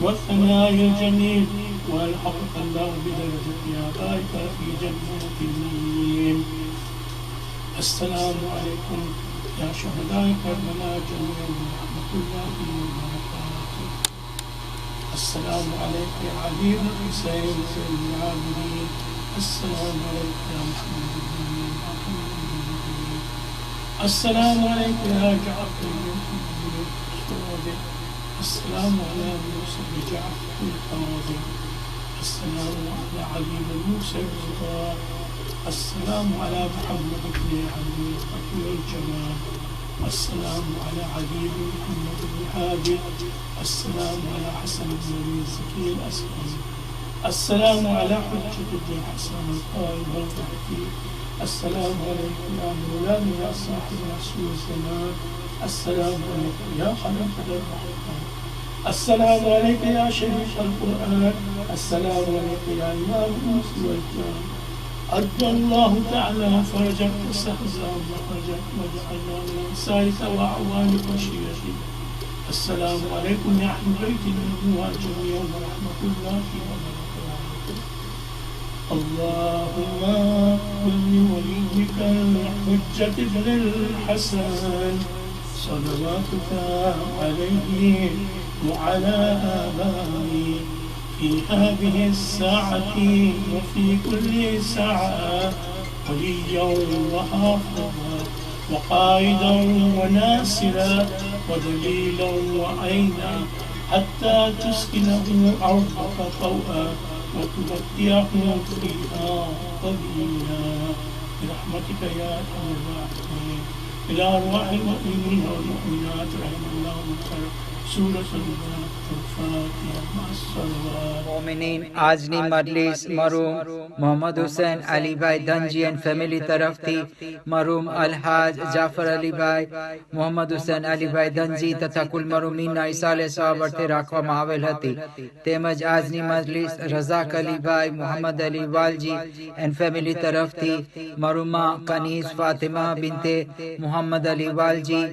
والثناء الجميل، والحقك الله بدرجة آبائك في جنة النعيم. السلام عليكم يا شهداء كربلاء جميعا ورحمة الله وبركاته. السلام عليك يا علي بن الحسين زين العابدين، السلام عليك يا محمد بن محمد، السلام عليك يا جعفر بن الصادق، السلام على موسى بن جعفر القاضي، السلام على علي بن موسى الرضا، السلام على محمد بن علي القتل الجمال، السلام على علي بن محمد بن هادي، السلام على حسن بن علي الزكي الأسكري، السلام على حجة بن حسن القائم والبهتي، السلام عليكم يا مولانا يا صاحب رسول الزمان، السلام عليكم يا خليفة الرحمن، السلام عليك يا شريف القرآن، السلام عليك يا إمام الناس والجان. أرجو الله تعالى فرجك وسهزا مخرجك وجعلنا من أنصارك وأعوانك وشيرتك. السلام عليكم يا أهل بيت النبوة جميعا ورحمة الله وبركاته. اللهم كن لوليك الحجة بن الحسن صلواتك عليه وعلى آبائه في هذه الساعة وفي كل ساعة وليا وحافظا وقائدا وناصرا ودليلا وعينا حتى تسكنه أرضك طوعا وتمتعه فيها طويلا برحمتك يا أرحم الراحمين. إلى أرواح المؤمنين والمؤمنات رحم الله سورة الفاتحة مع الصلوات. मोमिनीन આજની મજલિસ મરહૂમ મોહમ્મદ હુસૈન અલીભાઈ ધનજી એન્ડ ફેમિલી તરફથી મરહૂમ અલહાજ જાફર અલીભાઈ મોહમ્મદ હુસૈન અલીભાઈ ધનજી તથા કુલ મરહૂમીનના ઈસાલે સવાબ અર્થે રાખવામાં આવેલ હતી. તેમજ આજની મજલિસ રઝાક અલીભાઈ મોહમ્મદ અલી વાલજી એન્ડ ફેમિલી તરફથી મરહૂમા કનીઝ ફાતિમા બિનતે મોહમ્મદ અલી વાલજી,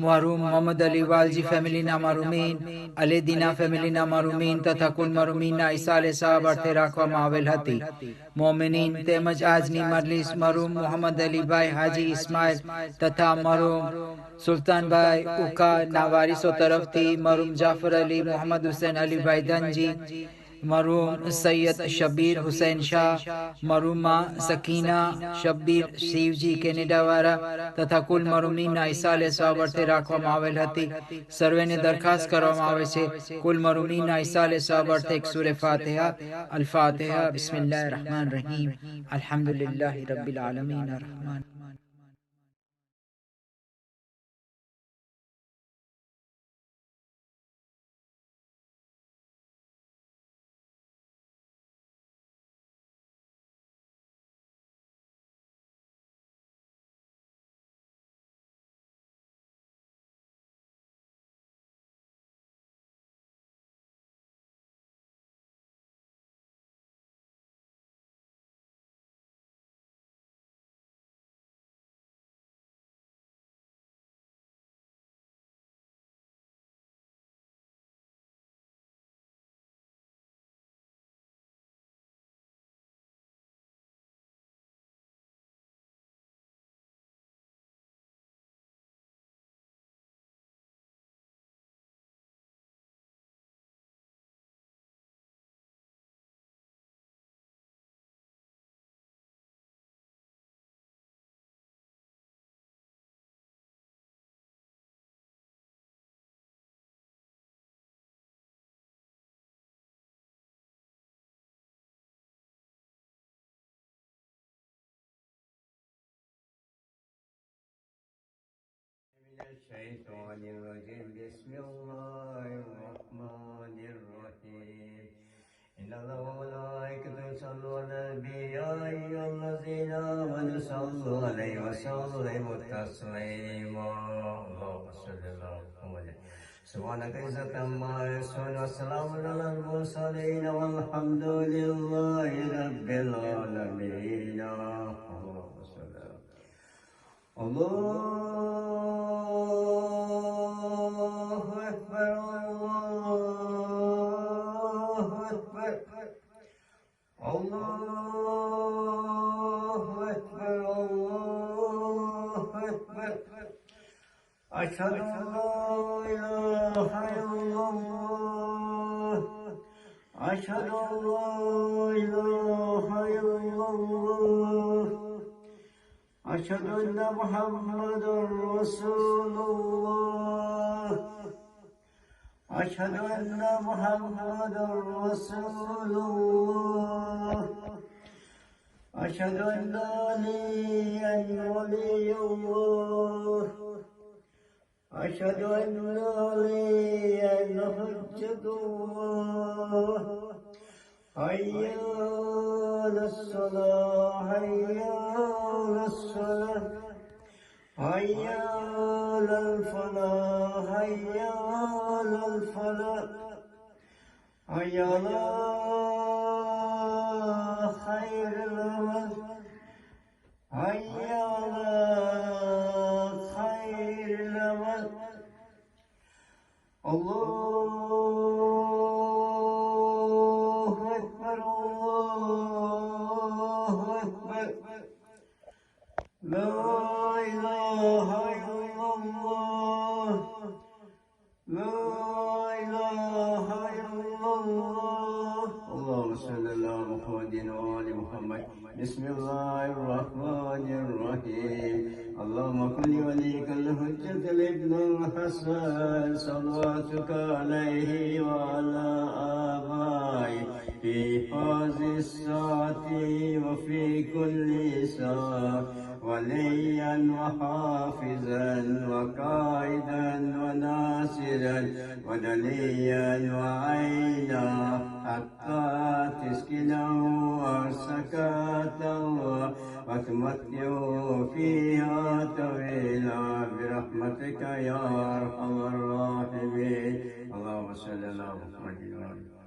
મરહૂમ મોહમ્મદ અલી વાલજી ફેમિલીના મરહૂમીન, અલીદીના ફેમિલીના મરહૂમીન તથા કુલ મરહૂમીનના ઈસાલે સવાબ અર્થે રાખવામાં આવેલ હતી. મોમિનીન તેમજ આજની મજલિસ મરહૂમ મોહમ્મદ અલીભાઈ હાજી ઇસ્માઇલ તથા મરહૂમ સુલતાનભાઈ ઉકાના વારિસો તરફથી મરહૂમ જાફર અલી મોહમ્મદ હુસૈન અલીભાઈ ધનજી, मरहूम सैयद शब्बीर हुसैन शाह, मरहूमा सकीना शब्बीर शिवजी कैनेडा वाला तथा कुल मरहूमीनના ઈસાલે સવાબ અર્થે રાખવામાં આવેલ હતી. સર્વેને દરખાસ્ત કરવામાં આવે છે કુલ મરહૂમીનના ઈસાલે સવાબ અર્થે એક સૂરે ફાતિહા. અલ ફાતિહા. બિસ્મિલ્લાહિર रहमानिर रहीम. અલ્હમ્દુલિલ્લાહિ રબ્બિલ આલમીન. रहमान الشيطان الرجيم. بسم الله الرحمن الرحيم. إن الله وملائكته يصلون على النبي يا أيها الذين آمنوا صلوا عليه وسلموا تسليما. اللهم صل على محمد. سبحانك عزة عما يصفون وسلام على المرسلين والحمد لله رب العالمين. اللهم صل على الله أكبر. الله أكبر. الله أكبر. الله أكبر. أشهد أن لا إله إلا الله. أشهد أن لا إله إلا الله. أشهد أن محمدا رسول الله. أشهد أن محمدا رسول الله. أشهد أن عليا ولي الله. أشهد أن عليا حجة الله. حي على الصلاة. حي على الصلاة. حي على الفلاح. حي على الفلاح. حي على خير العمل. حي على خير العمل. الله أكبر. الله أكبر. لا إله إلا الله. لا إله إلا الله. اللهم صل على محمد وآل محمد. بسم الله الرحمن الرحيم. اللهم كن وليك الحجة الابن الحسن صلواتك عليه وعلى آبائه في هذه الساعة وفي كل ساعة وليا وحافظا وقائدا وناصرا ودليا وعينا حتى تسكنه أرسكات الله وتمتعه فيها طويلا برحمتك يا أرحم الراحمين. اللهم صل على محمد.